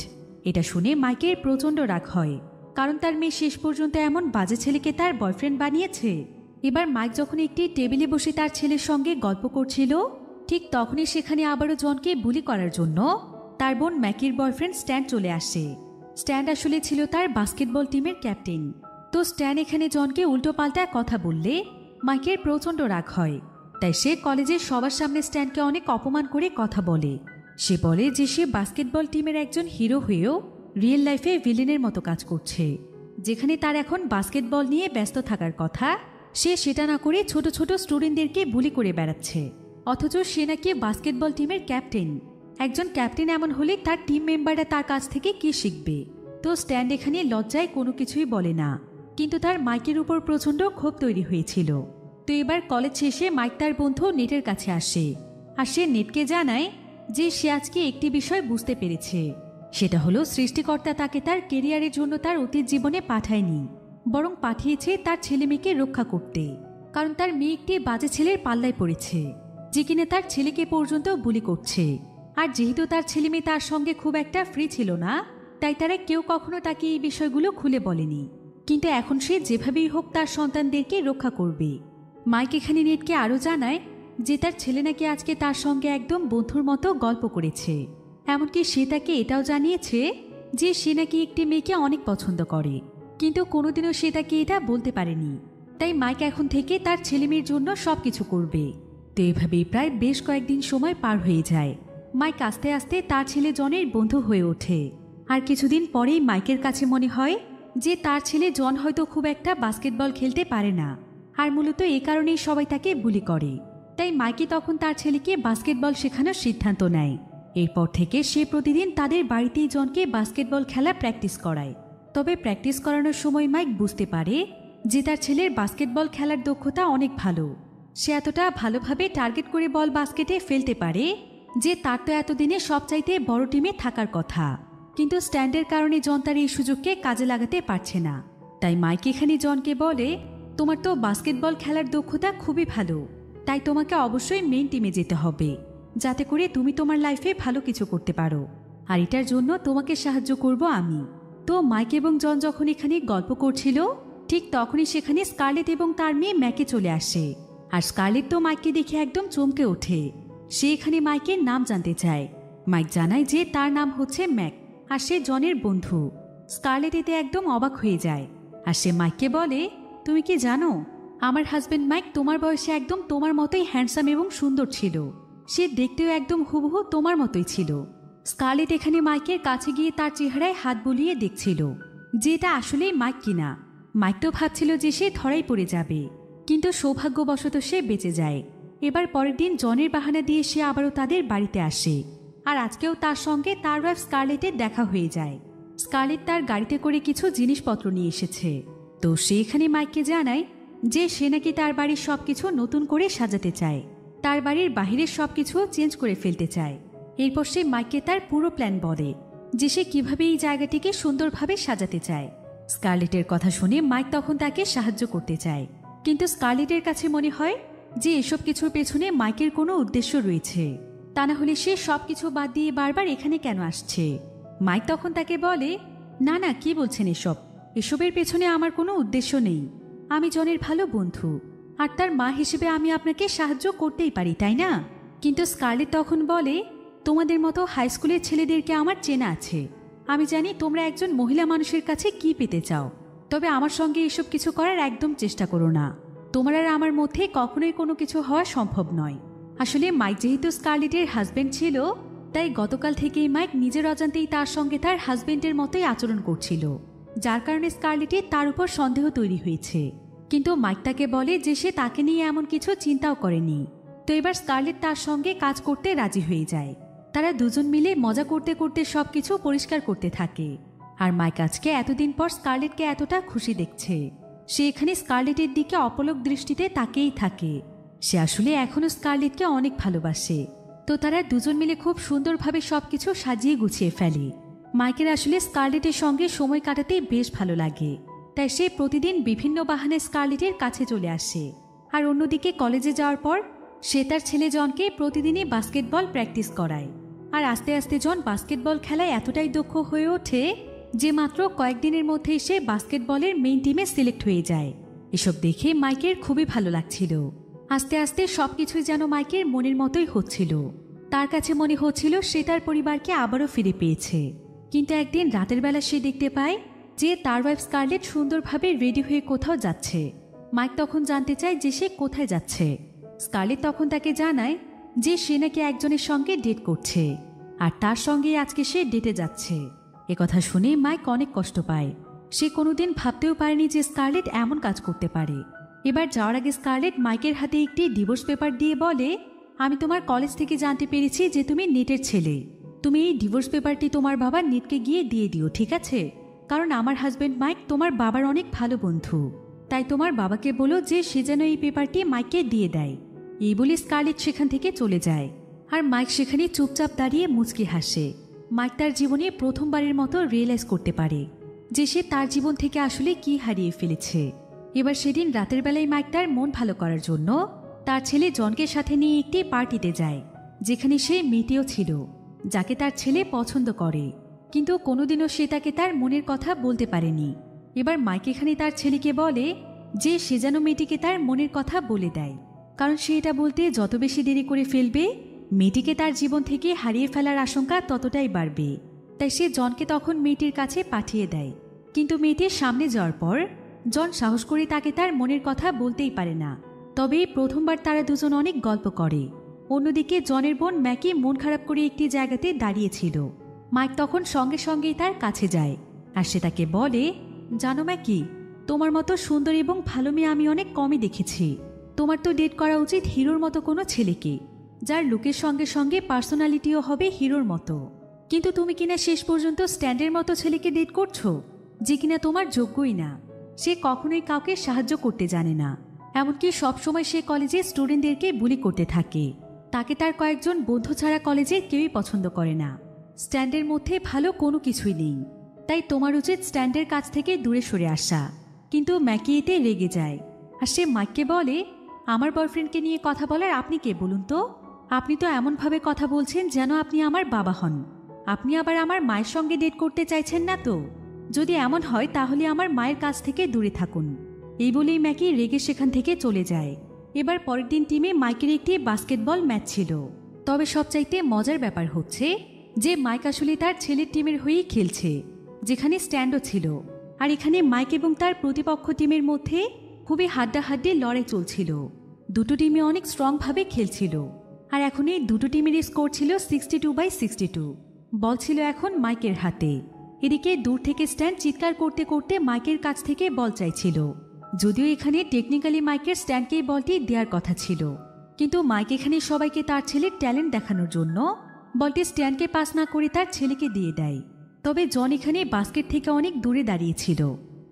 এটা শুনে মাইকের প্রচণ্ড রাগ হয়, কারণ তার মেয়ে শেষ পর্যন্ত এমন বাজে ছেলেকে তার বয়ফ্রেন্ড বানিয়েছে। এবার মাইক যখন একটি টেবিলে বসে তার ছেলের সঙ্গে গল্প করছিল, ঠিক তখনই সেখানে আবারও জনকে বুলি করার জন্য তার বোন ম্যাকির বয়ফ্রেন্ড স্ট্যান চলে আসে। স্ট্যান আসলে ছিল তার বাস্কেটবল টিমের ক্যাপ্টেন। তো স্ট্যান এখানে জনকে উল্টোপাল্টা কথা বললে মাইকের প্রচণ্ড রাগ হয়। তাই সে কলেজের সবার সামনে স্ট্যানকে অনেক অপমান করে কথা বলে। সে বলে যে সে বাস্কেটবল টিমের একজন হিরো হয়েও রিয়েল লাইফে ভিলেনের মতো কাজ করছে। যেখানে তার এখন বাস্কেটবল নিয়ে ব্যস্ত থাকার কথা, সে সেটা না করে ছোট ছোট স্টুডেন্টদেরকে বুলি করে বেড়াচ্ছে। অথচ সে নাকি বাস্কেটবল টিমের ক্যাপ্টেন। একজন ক্যাপ্টেন এমন হলে তার টিম মেম্বাররা তার কাছ থেকে কি শিখবে। তো স্ট্যান এখানে লজ্জায় কোনো কিছুই বলে না, কিন্তু তার মাইকের উপর প্রচণ্ড ক্ষোভ তৈরি হয়েছিল। তো এবার কলেজ শেষে মাইক তার বন্ধু নেটের কাছে আসে, আর সে নেটকে জানায় যে সে আজকে একটি বিষয় বুঝতে পেরেছে। সেটা হলো সৃষ্টিকর্তা তাকে তার কেরিয়ারের জন্য তার অতীত জীবনে পাঠায়নি, বরং পাঠিয়েছে তার ছেলে মেয়েকে রক্ষা করতে। কারণ তার মেয়ে একটি বাজে ছেলের পাল্লায় পড়েছে, যে কিনা তার ছেলেকে পর্যন্ত বুলি করছে। আর যেহেতু তার ছেলে মেয়ে তার সঙ্গে খুব একটা ফ্রি ছিল না, তাই তারা কেউ কখনো তাকে এই বিষয়গুলো খুলে বলেনি। কিন্তু এখন সে যেভাবেই হোক তার সন্তানদেরকে রক্ষা করবে। মাইক এখানে নেটকে আরও জানায় যে তার ছেলে নাকি আজকে তার সঙ্গে একদম বন্ধুর মতো গল্প করেছে। এমনকি সে তাকে এটাও জানিয়েছে যে সে নাকি একটি মেয়েকে অনেক পছন্দ করে, কিন্তু কোনোদিনও সে তাকে এটা বলতে পারেনি। তাই মাইক এখন থেকে তার ছেলে মেয়ের জন্য সবকিছু করবে। তো এভাবেই প্রায় বেশ কয়েকদিন সময় পার হয়ে যায়। মাইক আস্তে আস্তে তার ছেলে জনের বন্ধু হয়ে ওঠে। আর কিছুদিন পরেই মাইকের কাছে মনে হয় যে তার ছেলে জন হয়তো খুব একটা বাস্কেটবল খেলতে পারে না, আর মূলত এই কারণেই সবাই তাকে বুলি করে। তাই মাইকে তখন তার ছেলেকে বাস্কেটবল শেখানোর সিদ্ধান্ত নেয়। এরপর থেকে সে প্রতিদিন তাদের বাড়িতেই জনকে বাস্কেটবল খেলা প্র্যাকটিস করায়। তবে প্র্যাকটিস করানোর সময় মাইক বুঝতে পারে যে তার ছেলের বাস্কেটবল খেলার দক্ষতা অনেক ভালো। সে এতটা ভালোভাবে টার্গেট করে বল বাস্কেটে ফেলতে পারে যে তার তো এতদিনে সবচাইতে বড় টিমে থাকার কথা, কিন্তু স্ট্যান্ডের কারণে জন তার এই সুযোগকে কাজে লাগাতে পারছে না। তাই মাইক এখানে জনকে বলে, তোমার তো বাস্কেটবল খেলার দক্ষতা খুবই ভালো, তাই তোমাকে অবশ্যই মেইন টিমে যেতে হবে, যাতে করে তুমি তোমার লাইফে ভালো কিছু করতে পারো, আর এটার জন্য তোমাকে সাহায্য করব আমি। তো মাইক এবং জন যখন এখানে গল্প করছিল, ঠিক তখনই সেখানে স্কারলেট এবং তার মেয়ে ম্যাকে চলে আসে। আর স্কারলেট তো মাইককে দেখে একদম চমকে ওঠে। সে এখানে মাইকের নাম জানতে চায়। মাইক জানায় যে তার নাম হচ্ছে ম্যাক, আর সে জনের বন্ধু। স্কারলেট এতে একদম অবাক হয়ে যায়, আর সে মাইককে বলে, তুমি কি জানো আমার হাজবেন্ড মাইক তোমার বয়সে একদম তোমার মতোই হ্যান্ডসাম এবং সুন্দর ছিল, সে দেখতেও একদম হুবহু তোমার মতোই ছিল। স্কারলেট এখানে মাইকের কাছে গিয়ে তার চেহারায় হাত বুলিয়ে দেখছিল যে এটা আসলেই মাইক কিনা। মাইক তো ভাবছিল যে সে ধরাই পড়ে যাবে, কিন্তু সৌভাগ্যবশত সে বেঁচে যায়। এবার পরের দিন জনের বাহানা দিয়ে সে আবারও তাদের বাড়িতে আসে, আর আজকেও তার সঙ্গে তার ওয়াইফ স্কারলেটের দেখা হয়ে যায়। স্কারলেট তার গাড়িতে করে কিছু জিনিসপত্র নিয়ে এসেছে। তো সে এখানে মাইককে জানায় যে সে নাকি তার বাড়ির সবকিছু নতুন করে সাজাতে চায়, তার বাড়ির বাহিরের সবকিছু চেঞ্জ করে ফেলতে চায়। এরপর সে মাইককে তার পুরো প্ল্যান বলে যে সে কিভাবে এই জায়গাটিকে সুন্দরভাবে সাজাতে চায়। স্কারলেটের কথা শুনে মাইক তখন তাকে সাহায্য করতে চায়, কিন্তু স্কারলেটের কাছে মনে হয় যে এসব কিছুর পেছনে মাইকের কোনো উদ্দেশ্য রয়েছে, তা না হলে সে সবকিছু বাদ দিয়ে বারবার এখানে কেন আসছে। মাইক তখন তাকে বলে, না না, কি বলছেন এসবের পেছনে আমার কোনো উদ্দেশ্য নেই। আমি জনের ভালো বন্ধু, আর তার মা হিসেবে আমি আপনাকে সাহায্য করতেই পারি, তাই না? কিন্তু স্কারলেট তখন বলে, তোমাদের মতো হাই স্কুলের ছেলেদেরকে আমার চেনা আছে, আমি জানি তোমরা একজন মহিলা মানুষের কাছে কি পেতে চাও, তবে আমার সঙ্গে এসব কিছু করার একদম চেষ্টা করো না। তোমার আর আমার মধ্যে কখনোই কোনো কিছু হওয়া সম্ভব নয়। আসলে মাইক যেহেতু স্কারলেটের হাজবেন্ড ছিল, তাই গতকাল থেকেই মাইক নিজের অজান্তেই তার সঙ্গে তার হাজবেন্ডের মতোই আচরণ করছিল, যার কারণে স্কারলেটের তার উপর সন্দেহ তৈরি হয়েছে। কিন্তু মাইক তাকে বলে যে সে তাকে নিয়ে এমন কিছু চিন্তাও করেনি। তো এবার স্কারলেট তার সঙ্গে কাজ করতে রাজি হয়ে যায়। তারা দুজন মিলে মজা করতে করতে সবকিছু পরিষ্কার করতে থাকে। আর মাইক আজকে এতদিন পর স্কারলেটকে এতটা খুশি দেখছে। সে এখানে স্কারলেটের দিকে অপলক দৃষ্টিতে তাকিয়েই থাকে। সে আসলে এখনো স্কারলেটকে অনেক ভালোবাসে। তো তারা দুজন মিলে খুব সুন্দরভাবে সবকিছু সাজিয়ে গুছিয়ে ফেলে। মাইকের আসলে স্কারলেটের সঙ্গে সময় কাটাতে বেশ ভালো লাগে, তাই সে প্রতিদিন বিভিন্ন বাহানায় স্কারলেটের কাছে চলে আসে। আর অন্যদিকে কলেজে যাওয়ার পর সে তার ছেলে জনকে প্রতিদিনই বাস্কেটবল প্র্যাকটিস করায়। আর আস্তে আস্তে জন বাস্কেটবল খেলায় এতটাই দক্ষ হয়ে ওঠে যে মাত্র কয়েকদিনের মধ্যেই সে বাস্কেটবলের মেইন টিমে সিলেক্ট হয়ে যায়। এসব দেখে মাইকের খুবই ভালো লাগছিল। আস্তে আস্তে সবকিছুই যেন মাইকের মনের মতোই হচ্ছিল। তার কাছে মনে হচ্ছিল সে তার পরিবারকে আবারও ফিরে পেয়েছে। কিন্তু একদিন রাতের বেলা সে দেখতে পায় যে তার ওয়াইফ স্কারলেট সুন্দরভাবে রেডি হয়ে কোথাও যাচ্ছে। মাইক তখন জানতে চায় যে সে কোথায় যাচ্ছে। স্কারলেট তখন তাকে জানায় যে সে নাকি একজনের সঙ্গে ডেট করছে, আর তার সঙ্গে আজকে সে ডেটে যাচ্ছে। একথা শুনে মাইক অনেক কষ্ট পায়। সে কোনোদিন ভাবতেও পারেনি যে স্কারলেট এমন কাজ করতে পারে। এবার যাওয়ার আগে স্কারলেট মাইকের হাতে একটি ডিভোর্স পেপার দিয়ে বলে, আমি তোমার কলেজ থেকে জানতে পেরেছি যে তুমি নেটের ছেলে। তুমি এই ডিভোর্স পেপারটি তোমার বাবা নেটকে গিয়ে দিয়ে দিও, ঠিক আছে? কারণ আমার হাজবেন্ড মাইক তোমার বাবার অনেক ভালো বন্ধু, তাই তোমার বাবাকে বলো যে সে যেন এই পেপারটি মাইককে দিয়ে দেয়। এই বলে স্কারলেট সেখান থেকে চলে যায়। আর মাইক সেখানে চুপচাপ দাঁড়িয়ে মুচকি হাসে। মাইক তার জীবনে প্রথমবারের মতো রিয়েলাইজ করতে পারে যে সে তার জীবন থেকে আসলে কি হারিয়ে ফেলেছে। এবার সেদিন রাতের বেলায় মাইক তার মন ভালো করার জন্য তার ছেলে জনকে সাথে নিয়ে একটি পার্টিতে যায়, যেখানে সে মেয়েটিও ছিল, যাকে তার ছেলে পছন্দ করে, কিন্তু কোনোদিনও সে তাকে তার মনের কথা বলতে পারেনি। এবার মাইক এখানে তার ছেলেকে বলে যে সে যেন মেয়েটিকে তার মনের কথা বলে দেয়, কারণ সে এটা বলতে যত বেশি দেরি করে ফেলবে মেয়েটিকে তার জীবন থেকে হারিয়ে ফেলার আশঙ্কা ততটাই বাড়বে। তাই সে জনকে তখন মেয়েটির কাছে পাঠিয়ে দেয়। কিন্তু মেয়েটির সামনে যাওয়ার পর জন সাহস করে তাকে তার মনের কথা বলতেই পারে না। তবে প্রথমবার তারা দুজন অনেক গল্প করে। অন্যদিকে জনের বোন ম্যাকি মন খারাপ করে একটি জায়গাতে দাঁড়িয়েছিল। মাইক তখন সঙ্গে সঙ্গেই তার কাছে যায়, আর সে তাকে বলে, জানো ম্যাকি, তোমার মতো সুন্দর এবং ভালো মেয়ে আমি অনেক কমই দেখেছি। তোমার তো ডেট করা উচিত হিরোর মতো কোনো ছেলেকে, যার লুকের সঙ্গে সঙ্গে পার্সোনালিটিও হবে হিরোর মতো। কিন্তু তুমি কিনা শেষ পর্যন্ত স্ট্যান্ডের মতো ছেলেকে ডেট করছো, যে কিনা তোমার যোগ্যই না। সে কখনোই কাউকে সাহায্য করতে জানে না, এমনকি সবসময় সে কলেজে স্টুডেন্টদেরকে বুলি করতে থাকে। তাকে তার কয়েকজন বন্ধু ছাড়া কলেজে কেউই পছন্দ করে না। স্ট্যান্ডের মধ্যে ভালো কোনো কিছুই নেই, তাই তোমার উচিত স্ট্যান্ডের কাছ থেকে দূরে সরে আসা। কিন্তু ম্যাকি এতে রেগে যায় আর সে মাইককে বলে, আমার বয়ফ্রেন্ডকে নিয়ে কথা বলার আপনি কে বলুন তো? আপনি তো এমনভাবে কথা বলছেন যেন আপনি আমার বাবা হন। আপনি আবার আমার মায়ের সঙ্গে ডেট করতে চাইছেন না তো? যদি এমন হয় তাহলে আমার মায়ের কাছ থেকে দূরে থাকুন। এই বলেই ম্যাকি রেগে সেখান থেকে চলে যায়। এবার পরের দিন টিমে মাইকের একটি বাস্কেটবল ম্যাচ ছিল। তবে সবচাইতে মজার ব্যাপার হচ্ছে যে মাইক আসলে তার ছেলের টিমের হয়েই খেলছে, যেখানে স্ট্যান্ডও ছিল। আর এখানে মাইক এবং তার প্রতিপক্ষ টিমের মধ্যে খুবই হাড্ডাহাড্ডি লড়াই চলছিল। দুটো টিমে অনেক স্ট্রংভাবে খেলছিল। আর এখন এই দুটো টিমের স্কোর ছিল 62/62। বল ছিল এখন মাইকের হাতে। এদিকে দূর থেকে স্ট্যান্ড চিৎকার করতে করতে মাইকের কাছ থেকে বল চাইছিল। যদিও এখানে টেকনিক্যালি মাইকের স্ট্যান্ডকেই বলটি দেওয়ার কথা ছিল, কিন্তু মাইক এখানে সবাইকে তার ছেলের ট্যালেন্ট দেখানোর জন্য বলটি স্ট্যান্ডকে পাস না করে তার ছেলেকে দিয়ে দেয়। তবে জন এখানে বাস্কেট থেকে অনেক দূরে দাঁড়িয়েছিল।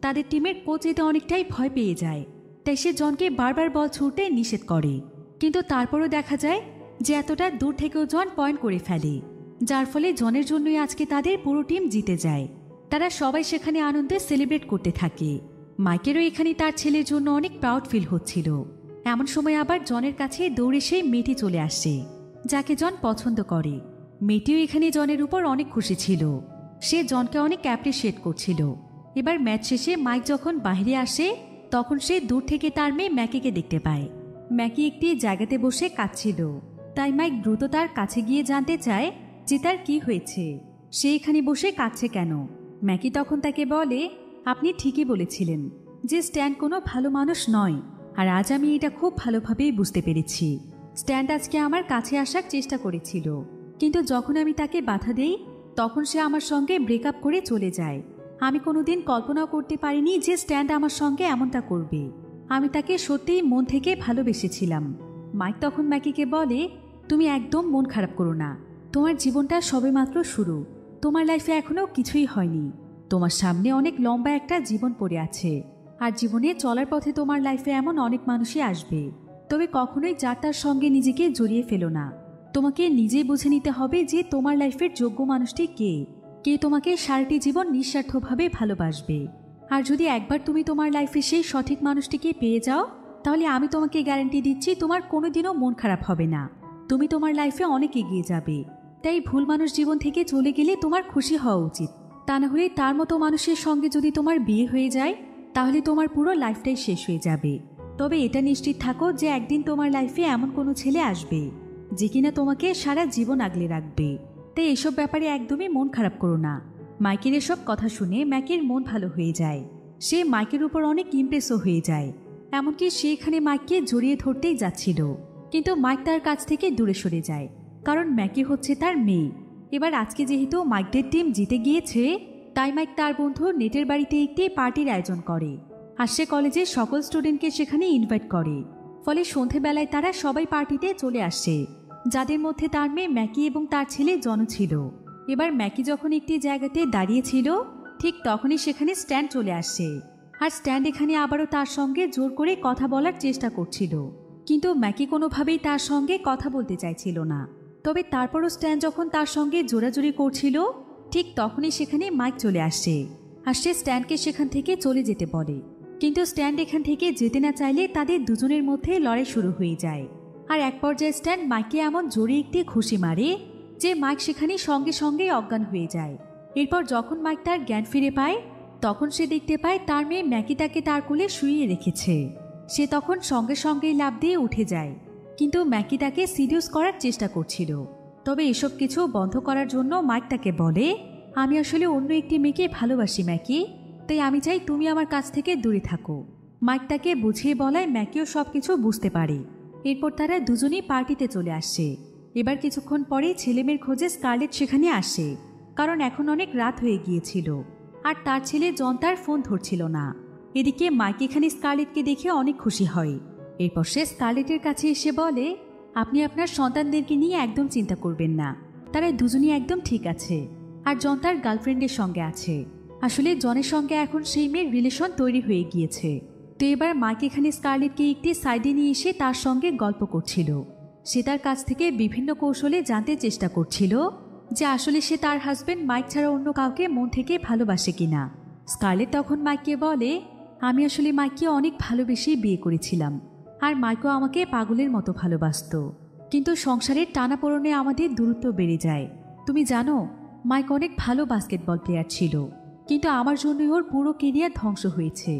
তাদের টিমের কোচ এতে অনেকটাই ভয় পেয়ে যায়, তাই সে জনকে বারবার বল ছুঁড়তে নিষেধ করে। কিন্তু তারপরও দেখা যায় যে এতটা দূর থেকেও জন পয়েন্ট করে ফেলে, যার ফলে জনের জন্যই আজকে তাদের পুরো টিম জিতে যায়। তারা সবাই সেখানে আনন্দে সেলিব্রেট করতে থাকে। মাইকেরও এখানে তার ছেলের জন্য অনেক প্রাউড ফিল হচ্ছিল। এমন সময় আবার জনের কাছে দৌড়ে সেই মেয়েটি চলে আসে, যাকে জন পছন্দ করে। মেয়েটিও এখানে জনের উপর অনেক খুশি ছিল। সে জনকে অনেক অ্যাপ্রিশিয়েট করছিল। এবার ম্যাচ শেষে মাইক যখন বাইরে আসে তখন সে দূর থেকে তার মেয়ে ম্যাকিকে দেখতে পায়। ম্যাকি একটি জায়গাতে বসে কাঁদছিল, তাই মাইক দ্রুত তার কাছে গিয়ে জানতে চায় যে তার কি হয়েছে, সে এখানে বসে কাঁদছে কেন। ম্যাকি তখন তাকে বলে, আপনি ঠিকই বলেছিলেন যে স্ট্যান্ড কোনো ভালো মানুষ নয়, আর আজ আমি এটা খুব ভালোভাবেই বুঝতে পেরেছি। স্ট্যান্ড আজকে আমার কাছে আসার চেষ্টা করেছিল, কিন্তু যখন আমি তাকে বাধা দেই তখন সে আমার সঙ্গে ব্রেকআপ করে চলে যায়। আমি কোনোদিন কল্পনাও করতে পারিনি যে স্ট্যান্ড আমার সঙ্গে এমনটা করবে। আমি তাকে সত্যিই মন থেকে ভালোবেসেছিলাম। মাইক তখন ম্যাকিকে বলে, তুমি একদম মন খারাপ করো না, তোমার জীবনটা সবেমাত্র শুরু। তোমার লাইফে এখনো কিছুই হয়নি। তোমার সামনে অনেক লম্বা একটা জীবন পড়ে আছে, আর জীবনে চলার পথে তোমার লাইফে এমন অনেক মানুষই আসবে। তবে কখনোই যার তার সঙ্গে নিজেকে জড়িয়ে ফেলো না। তোমাকে নিজেই বুঝে নিতে হবে যে তোমার লাইফের যোগ্য মানুষটি কে, কে তোমাকে সারাটি জীবন নিঃস্বার্থভাবে ভালোবাসবে। আর যদি একবার তুমি তোমার লাইফে সেই সঠিক মানুষটিকে পেয়ে যাও, তাহলে আমি তোমাকে গ্যারান্টি দিচ্ছি তোমার কোনোদিনও মন খারাপ হবে না। তুমি তোমার লাইফে অনেক এগিয়ে যাবে। তাই ভুল মানুষ জীবন থেকে চলে গেলে তোমার খুশি হওয়া উচিত। তা না হলে তার মতো মানুষের সঙ্গে যদি তোমার বিয়ে হয়ে যায় তাহলে তোমার পুরো লাইফটাই শেষ হয়ে যাবে। তবে এটা নিশ্চিত থাকো যে একদিন তোমার লাইফে এমন কোনো ছেলে আসবে যে কিনা তোমাকে সারা জীবন আগলে রাখবে। তাই এসব ব্যাপারে একদমই মন খারাপ করো না। মাইকের এসব কথা শুনে ম্যাকের মন ভালো হয়ে যায়। সে মাইকের উপর অনেক ইমপ্রেসও হয়ে যায়। এমনকি সে এখানে মাইককে জড়িয়ে ধরতেই যাচ্ছিল, কিন্তু মাইক তার কাছ থেকে দূরে সরে যায়, কারণ ম্যাকি হচ্ছে তার মেয়ে। এবার আজকে যেহেতু মাইকদের টিম জিতে গিয়েছে, তাই মাইক তার বন্ধু নেটের বাড়িতে একটি পার্টির আয়োজন করে, আর সে কলেজের সকল স্টুডেন্টকে সেখানে ইনভাইট করে। ফলে সন্ধেবেলায় তারা সবাই পার্টিতে চলে আসে, যাদের মধ্যে তার মেয়ে ম্যাকি এবং তার ছেলে জন ছিল। এবার ম্যাকি যখন একটি জায়গাতে দাঁড়িয়েছিল ঠিক তখনই সেখানে স্ট্যান্ড চলে আসে, আর স্ট্যান্ড এখানে আবারও তার সঙ্গে জোর করে কথা বলার চেষ্টা করছিল, কিন্তু ম্যাকি কোনোভাবেই তার সঙ্গে কথা বলতে চাইছিল না। তবে তারপরও স্ট্যান্ড যখন তার সঙ্গে জোরাজুরি করছিল ঠিক তখনই সেখানে মাইক চলে আসে, আর সে স্ট্যান্ডকে সেখান থেকে চলে যেতে বলে। কিন্তু স্ট্যান্ড এখান থেকে যেতে না চাইলে তাদের দুজনের মধ্যে লড়াই শুরু হয়ে যায়। আর এক পর্যায়ে স্ট্যান্ড মাইককে এমন জোরে একটি ঘুষি মারে যে মাইক সেখানে সঙ্গে সঙ্গেই অজ্ঞান হয়ে যায়। এরপর যখন মাইক তার জ্ঞান ফিরে পায় তখন সে দেখতে পায় তার মেয়ে ম্যাকি তাকে তার কোলে শুইয়ে রেখেছে। সে তখন সঙ্গে সঙ্গেই লাফ দিয়ে উঠে যায়, কিন্তু ম্যাকি তাকে সিডিউস করার চেষ্টা করছিল। তবে এসব কিছু বন্ধ করার জন্য মাইক তাকে বলে, আমি আসলে অন্য একটি মেয়েকে ভালোবাসি ম্যাকি, তাই আমি চাই তুমি আমার কাছ থেকে দূরে থাকো। মাইক তাকে বুঝিয়ে বলায় ম্যাকিও সব কিছু বুঝতে পারে। এরপর তারা দুজনেই পার্টিতে চলে আসে। এবার কিছুক্ষণ পরেই ছেলেমেয়ের খোঁজে স্কারলেট সেখানে আসে, কারণ এখন অনেক রাত হয়ে গিয়েছিল, আর তার ছেলে জন তার ফোন ধরছিল না। এদিকে মাইক এখানে স্কারলেটকে দেখে অনেক খুশি হয়। এরপর সে স্কারলেটের কাছে এসে বলে, আপনি আপনার সন্তানদেরকে নিয়ে একদম চিন্তা করবেন না, তারা দুজনই একদম ঠিক আছে, আর জন তার গার্লফ্রেন্ডের সঙ্গে আছে। আসলে জনের সঙ্গে এখন সেই মেয়ের রিলেশন তৈরি হয়ে গিয়েছে, তো এবার মাইক এখানে স্কারলেটকে একটি সাইডে নিয়ে এসে তার সঙ্গে গল্প করছিল। সে তার কাছ থেকে বিভিন্ন কৌশলে জানতে চেষ্টা করছিল যে আসলে সে তার হাজবেন্ড মাইক ছাড়া অন্য কাউকে মন থেকে ভালোবাসে কিনা। স্কারলেট তখন মাইককে বলে, আমি আসলে মাইককে অনেক ভালোবেসেই বিয়ে করেছিলাম, আর মাইকও আমাকে পাগলের মতো ভালোবাসত, কিন্তু সংসারের টানাপোড়েনে আমাদের দূরত্ব বেড়ে যায়। তুমি জানো, মাইক অনেক ভালো বাস্কেটবল প্লেয়ার ছিল, কিন্তু আমার জন্যই ওর পুরো কেরিয়ার ধ্বংস হয়েছে।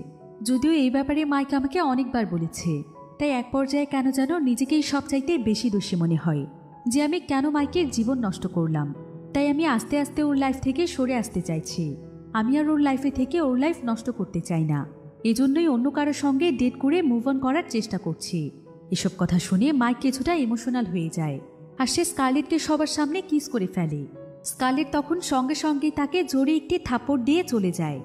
যদিও এই ব্যাপারে মাইক আমাকে অনেকবার বলেছে, তাই এক পর্যায়ে কেন যেন নিজেকেই সবচাইতে বেশি দোষী মনে হয় যে আমি কেন মাইকের জীবন নষ্ট করলাম। তাই আমি আস্তে আস্তে ওর লাইফ থেকে সরে আসতে চাইছি। আমি আর ওর লাইফে থেকে ওর লাইফ নষ্ট করতে চাই না, এজন্যই অন্য কারোর সঙ্গে ডেট করে মুভ অন করার চেষ্টা করছি। এসব কথা শুনে মাইক কিছুটা ইমোশনাল হয়ে যায়, আর সে স্কারলেটকে সবার সামনে কিস করে ফেলে। স্কারলেট তখন সঙ্গে সঙ্গে তাকে জোরে একটি থাপ্পড় দিয়ে চলে যায়,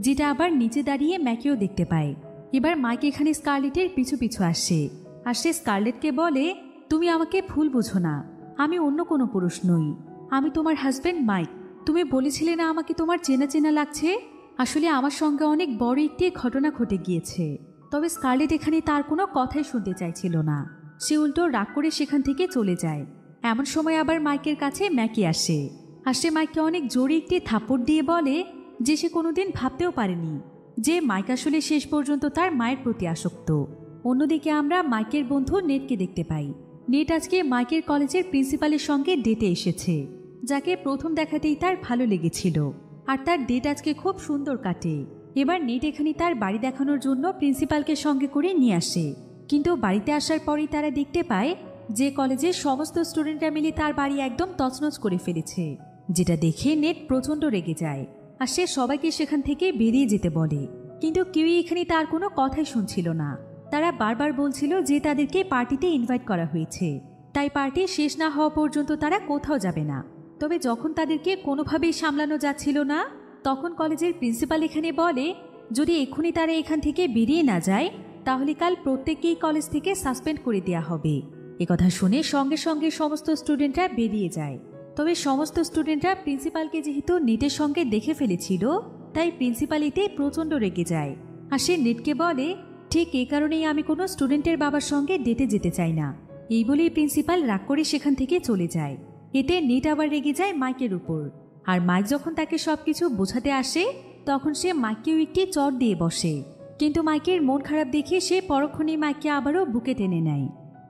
যেটা আবার নিচে দাঁড়িয়ে ম্যাকেও দেখতে পায়। এবার মাইক এখানে স্কারলেটের পিছু পিছু আসে, আর সে স্কারলেটকে বলে, তুমি আমাকে ভুল বুঝো না, আমি অন্য কোনো পুরুষ নই, আমি তোমার হাজবেন্ড মাইক। তুমি বলেছিলে না আমাকে তোমার চেনা চেনা লাগছে? আসলে আমার সঙ্গে অনেক বড় একটি ঘটনা ঘটে গিয়েছে। তবে স্কারলেট এখানে তার কোনো কথাই শুনতে চাইছিল না, সে উল্টো রাগ করে সেখান থেকে চলে যায়। এমন সময় আবার মাইকের কাছে ম্যাকি আসে, আর সে মাইককে অনেক জোরে একটি থাপ্পড় দিয়ে বলে যে সে কোনোদিন ভাবতেও পারেনি যে মাইক আসলে শেষ পর্যন্ত তার মায়ের প্রতি আসক্ত। অন্যদিকে আমরা মাইকের বন্ধু নেটকে দেখতে পাই। নেট আজকে মাইকের কলেজের প্রিন্সিপালের সঙ্গে ডেটে এসেছে, যাকে প্রথম দেখাতেই তার ভালো লেগেছিল, আর তার ডেট আজকে খুব সুন্দর কাটে। এবার নেট এখানে তার বাড়ি দেখানোর জন্য প্রিন্সিপালকে সঙ্গে করে নিয়ে আসে, কিন্তু বাড়িতে আসার পরই তারা দেখতে পায় যে কলেজের সমস্ত স্টুডেন্টরা মিলে তার বাড়ি একদম তছনছ করে ফেলেছে, যেটা দেখে নেট প্রচণ্ড রেগে যায়, আর সে সবাইকে সেখান থেকে বেরিয়ে যেতে বলে। কিন্তু কেউই এখানে তার কোনো কথাই শুনছিল না। তারা বারবার বলছিল যে তাদেরকে পার্টিতে ইনভাইট করা হয়েছে, তাই পার্টি শেষ না হওয়া পর্যন্ত তারা কোথাও যাবে না। তবে যখন তাদেরকে কোনোভাবেই সামলানো যাচ্ছিল না, তখন কলেজের প্রিন্সিপাল এখানে বলে যদি এক্ষুনি তারা এখান থেকে বেরিয়ে না যায় তাহলে কাল প্রত্যেককেই কলেজ থেকে সাসপেন্ড করে দেওয়া হবে। একথা শুনে সঙ্গে সঙ্গে সমস্ত স্টুডেন্টরা বেরিয়ে যায়। তবে সমস্ত স্টুডেন্টরা প্রিন্সিপালকে যেহেতু নেটের সঙ্গে দেখে ফেলেছিল, তাই প্রিন্সিপাল এতে প্রচণ্ড রেগে যায়, আর সে নেটকে বলে ঠিক এই কারণেই আমি কোনো স্টুডেন্টের বাবার সঙ্গে ডেটে যেতে চাই না। এই বলেই প্রিন্সিপাল রাগ করে সেখান থেকে চলে যায়। এতে নেট আবার রেগে যায় মাইকের উপর, আর মাইক যখন তাকে সবকিছু বোঝাতে আসে তখন সে মাইককেও একটি চড় দিয়ে বসে। কিন্তু মাইকের মন খারাপ দেখে সে পরক্ষণেই মাইককে আবারও বুকে টেনে নেয়।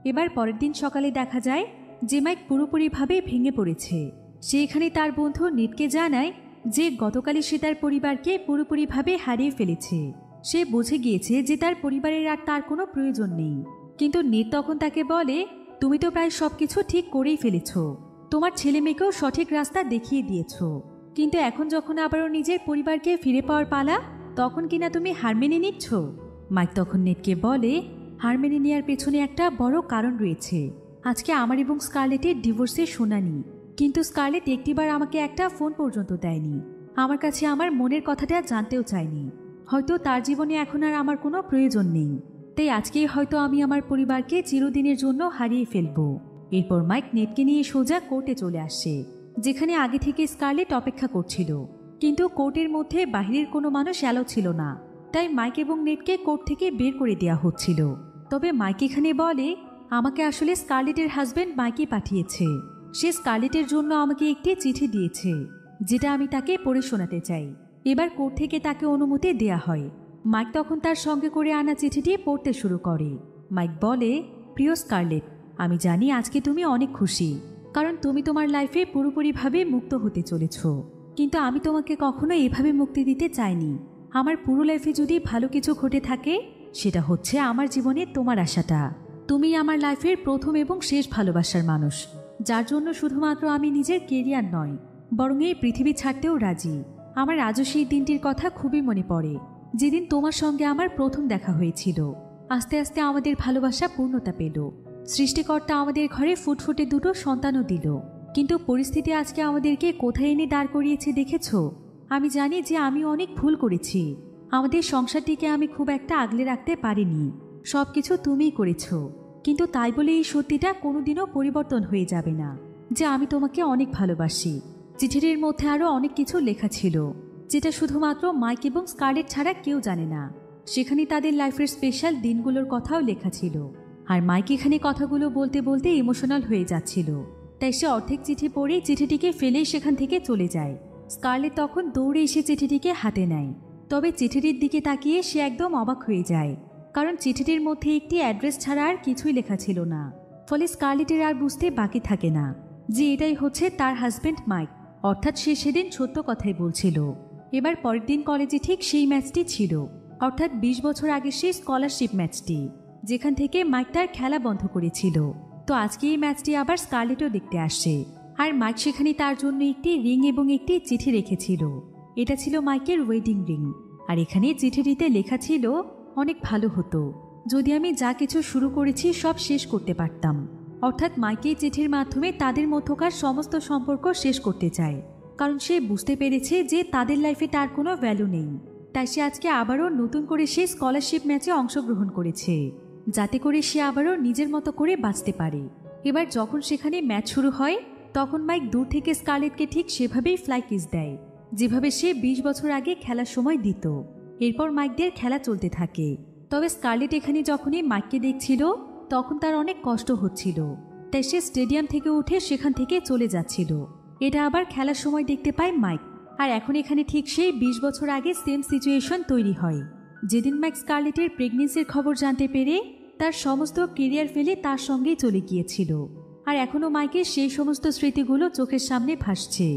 এবার পরের দিন সকালে দেখা যায় যে মাইক পুরোপুরিভাবে ভেঙে পড়েছে। সে এখানে তার বন্ধু নেটকে জানায় যে গতকালই সে তার পরিবারকে পুরোপুরিভাবে হারিয়ে ফেলেছে। সে বুঝে গিয়েছে যে তার পরিবারের আর তার কোনো প্রয়োজন নেই। কিন্তু নেট তখন তাকে বলে তুমি তো প্রায় সবকিছু ঠিক করেই ফেলেছ, তোমার ছেলে মেয়েকেও সঠিক রাস্তা দেখিয়ে দিয়েছ, কিন্তু এখন যখন আবারও নিজের পরিবারকে ফিরে পাওয়ার পালা, তখন কিনা তুমি হার মেনে নিচ্ছ। মাইক তখন নেটকে বলে হার মেনে নেওয়ার পেছনে একটা বড় কারণ রয়েছে। আজকে আমার এবং স্কারলেটের ডিভোর্সের শুনানি, কিন্তু স্কারলেট একটিবার আমাকে একটা ফোন পর্যন্ত দেয়নি, আমার কাছে আমার মনের কথাটা জানতেও চায়নি। হয়তো তার জীবনে এখন আর আমার কোনো প্রয়োজন নেই, তাই আজকেই হয়তো আমি আমার পরিবারকে চিরদিনের জন্য হারিয়ে ফেলব। এরপর মাইক নেটকে নিয়ে সোজা কোর্টে চলে আসে, যেখানে আগে থেকে স্কারলেট অপেক্ষা করছিল। কিন্তু কোর্টের মধ্যে বাহিরের কোনো মানুষ অ্যালাউ ছিল না, তাই মাইক এবং নেটকে কোর্ট থেকে বের করে দেওয়া হচ্ছিল। তবে মাইক এখানে বলে আমাকে আসলে স্কারলেটের হাজবেন্ড মাইকে পাঠিয়েছে। সে স্কারলেটের জন্য আমাকে একটি চিঠি দিয়েছে, যেটা আমি তাকে পড়ে শোনাতে চাই। এবার কোর্ট থেকে তাকে অনুমতি দেয়া হয়। মাইক তখন তার সঙ্গে করে আনা চিঠিটি পড়তে শুরু করে। মাইক বলে প্রিয় স্কারলেট, আমি জানি আজকে তুমি অনেক খুশি, কারণ তুমি তোমার লাইফে পুরোপুরিভাবে মুক্ত হতে চলেছ। কিন্তু আমি তোমাকে কখনো এভাবে মুক্তি দিতে চাইনি। আমার পুরো লাইফে যদি ভালো কিছু ঘটে থাকে, সেটা হচ্ছে আমার জীবনে তোমার আশাটা। তুমি আমার লাইফের প্রথম এবং শেষ ভালোবাসার মানুষ, যার জন্য শুধুমাত্র আমি নিজের কেরিয়ার নয়, বরং এই পৃথিবী ছাড়তেও রাজি। আমার আজও সেই দিনটির কথা খুবই মনে পড়ে, যেদিন তোমার সঙ্গে আমার প্রথম দেখা হয়েছিল। আস্তে আস্তে আমাদের ভালোবাসা পূর্ণতা পেল। সৃষ্টিকর্তা আমাদের ঘরে ফুটফুটে দুটো সন্তানও দিল। কিন্তু পরিস্থিতি আজকে আমাদেরকে কোথায় এনে দাঁড় করিয়েছে দেখেছ? আমি জানি যে আমি অনেক ভুল করেছি। আমাদের সংসারটিকে আমি খুব একটা আগলে রাখতে পারিনি। সবকিছু তুমিই করেছ, কিন্তু তাই বলে এই সত্যিটা কোনোদিনও পরিবর্তন হয়ে যাবে না যে আমি তোমাকে অনেক ভালোবাসি। চিঠিটির মধ্যে আরও অনেক কিছু লেখা ছিল, যেটা শুধুমাত্র মাইক এবং স্কারলেট ছাড়া কেউ জানে না। সেখানে তাদের লাইফের স্পেশাল দিনগুলোর কথাও লেখা ছিল। আর মাইক এখানে কথাগুলো বলতে বলতে ইমোশনাল হয়ে যাচ্ছিল, তাই সে অর্ধেক চিঠি পড়ে চিঠিটিকে ফেলেই সেখান থেকে চলে যায়। স্কারলেট তখন দৌড়ে এসে চিঠিটিকে হাতে নেয়, তবে চিঠিটির দিকে তাকিয়ে সে একদম অবাক হয়ে যায়, কারণ চিঠিটির মধ্যে একটি অ্যাড্রেস ছাড়া আর কিছুই লেখা ছিল না। ফলে স্কারলেটের আর বুঝতে বাকি থাকে না যে এটাই হচ্ছে তার হাজব্যান্ড মাইক, অর্থাৎ সে সেদিন সত্য কথাই বলছিল। এবার পরের দিন কলেজে ঠিক সেই ম্যাচটি ছিল, অর্থাৎ 20 বছর আগে সেই স্কলারশিপ ম্যাচটি, যেখান থেকে মাইক তার খেলা বন্ধ করেছিল। তো আজকে এই ম্যাচটি আবার স্কারলেটও দেখতে আসছে, আর মাইক সেখানে তার জন্য একটি রিং এবং একটি চিঠি রেখেছিল। এটা ছিল মাইকের ওয়েডিং রিং, আর এখানে চিঠিটিতে লেখা ছিল, অনেক ভালো হতো যদি আমি যা কিছু শুরু করেছি সব শেষ করতে পারতাম। অর্থাৎ মাইকে চিঠির মাধ্যমে তাদের মধ্যকার সমস্ত সম্পর্ক শেষ করতে চায়, কারণ সে বুঝতে পেরেছে যে তাদের লাইফে তার কোনো ভ্যালু নেই। তাই সে আজকে আবারও নতুন করে সে স্কলারশিপ ম্যাচে অংশগ্রহণ করেছে, যাতে করে সে আবারও নিজের মতো করে বাঁচতে পারে। এবার যখন সেখানে ম্যাচ শুরু হয়, তখন মাইক দূর থেকে স্কারলেটকে ঠিক সেভাবেই ফ্লাই কিস দেয়, যেভাবে সে 20 বছর আগে খেলার সময় দিত। এরপর মাইকদের খেলা চলতে থাকে। তবে স্কারলেট এখানে যখনই মাইককে দেখছিল, তখন তার অনেক কষ্ট হচ্ছিল, তাই সে স্টেডিয়াম থেকে উঠে সেখান থেকে চলে যাচ্ছিল। এটা আবার খেলার সময় দেখতে পায় মাইক। আর এখন এখানে ঠিক সেই 20 বছর আগে সেম সিচুয়েশন তৈরি হয়, যেদিন মাইক স্কারলেটের প্রেগনেন্সির খবর জানতে পেরে তার সমস্ত কেরিয়ার ফেলে তার সঙ্গেই চলে গিয়েছিল। আর এখনও মাইকের সেই সমস্ত স্মৃতিগুলো চোখের সামনে ভাসছে।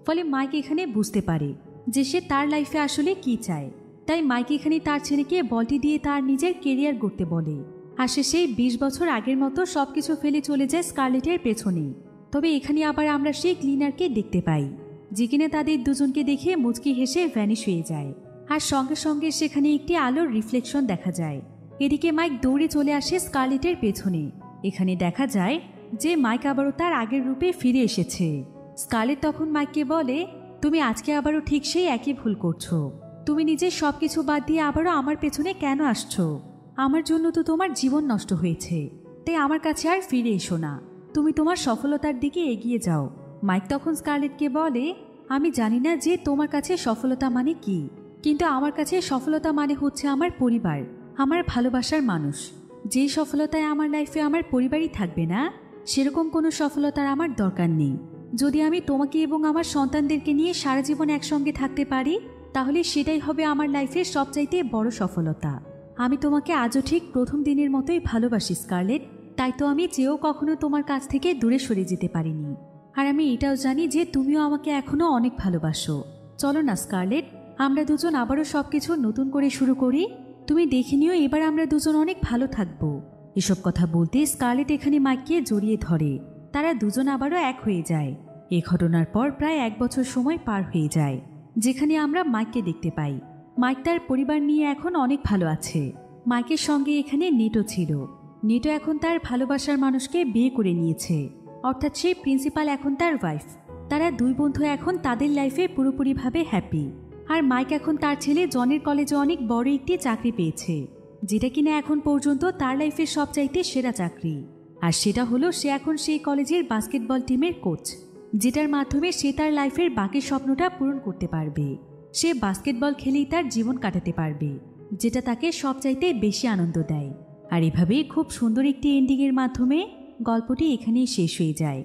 ফলে মাইক এখানে বুঝতে পারে যে সে তার লাইফে আসলে কি চায়। তাই মাইক এখানে তার ছেলেকে বলটি দিয়ে তার নিজের কেরিয়ার গড়তে বলে। আর সে সেই 20 বছর আগের মতো সবকিছু ফেলে চলে যায় স্কারলেটের পেছনে। তবে এখানে আবার আমরা সেই ক্লিনারকে দেখতে পাই, যে কিনা তাদের দুজনকে দেখে মুচকি হেসে ভ্যানিশ হয়ে যায়। আর সঙ্গে সঙ্গে সেখানে একটি আলোর রিফ্লেকশন দেখা যায়। এদিকে মাইক দৌড়ে চলে আসে স্কারলেটের পেছনে। এখানে দেখা যায় যে মাইক আবারও তার আগের রূপে ফিরে এসেছে। স্কারলেট তখন মাইককে বলে, তুমি আজকে আবারও ঠিক সেই একই ভুল করছো। তুমি নিজের সবকিছু বাদ দিয়ে আবারও আমার পেছনে কেন আসছো? আমার জন্য তো তোমার জীবন নষ্ট হয়েছে, তাই আমার কাছে আর ফিরে এসো না। তুমি তোমার সফলতার দিকে এগিয়ে যাও। মাইক তখন স্কারলেটকে বলে, আমি জানি না যে তোমার কাছে সফলতা মানে কি, কিন্তু আমার কাছে সফলতা মানে হচ্ছে আমার পরিবার, আমার ভালোবাসার মানুষ। যেই সফলতায় আমার লাইফে আমার পরিবারই থাকবে না, সেরকম কোনো সফলতার আমার দরকার নেই। যদি আমি তোমাকে এবং আমার সন্তানদেরকে নিয়ে সারা জীবন একসঙ্গে থাকতে পারি, তাহলে সেটাই হবে আমার লাইফের সবচাইতে বড় সফলতা। আমি তোমাকে আজও ঠিক প্রথম দিনের মতোই ভালোবাসি স্কারলেট, তাই তো আমি চেয়েও কখনো তোমার কাছ থেকে দূরে সরে যেতে পারিনি। আর আমি এটাও জানি যে তুমিও আমাকে এখনো অনেক ভালোবাসো। চলো না স্কারলেট, আমরা দুজন আবারও সবকিছু নতুন করে শুরু করি। তুমি দেখে নিও, এবার আমরা দুজন অনেক ভালো থাকবো। এসব কথা বলতে স্কারলেট এখানে মাইককে জড়িয়ে ধরে। তারা দুজন আবারও এক হয়ে যায়। এই ঘটনার পর প্রায় 1 বছর সময় পার হয়ে যায়, যেখানে আমরা মাইককে দেখতে পাই। মাইক তার পরিবার নিয়ে এখন অনেক ভালো আছে। মাইকের সঙ্গে এখানে নেটো ছিল। নেটো এখন তার ভালোবাসার মানুষকে বিয়ে করে নিয়েছে, অর্থাৎ সেই প্রিন্সিপাল এখন তার ওয়াইফ। তারা দুই বন্ধু এখন তাদের লাইফে পুরোপুরিভাবে হ্যাপি। আর মাইক এখন তার ছেলে জনের কলেজে অনেক বড় একটি চাকরি পেয়েছে, যেটা কিনা এখন পর্যন্ত তার লাইফের সবচাইতে সেরা চাকরি। আর সেটা হলো সে এখন সেই কলেজের বাস্কেটবল টিমের কোচ, যেটার মাধ্যমে সে তার লাইফের বাকি স্বপ্নটা পূরণ করতে পারবে। সে বাস্কেটবল খেলেই তার জীবন কাটাতে পারবে, যেটা তাকে সবচাইতে বেশি আনন্দ দেয়। আর এভাবেই খুব সুন্দর একটি এন্ডিংয়ের মাধ্যমে গল্পটি এখানেই শেষ হয়ে যায়।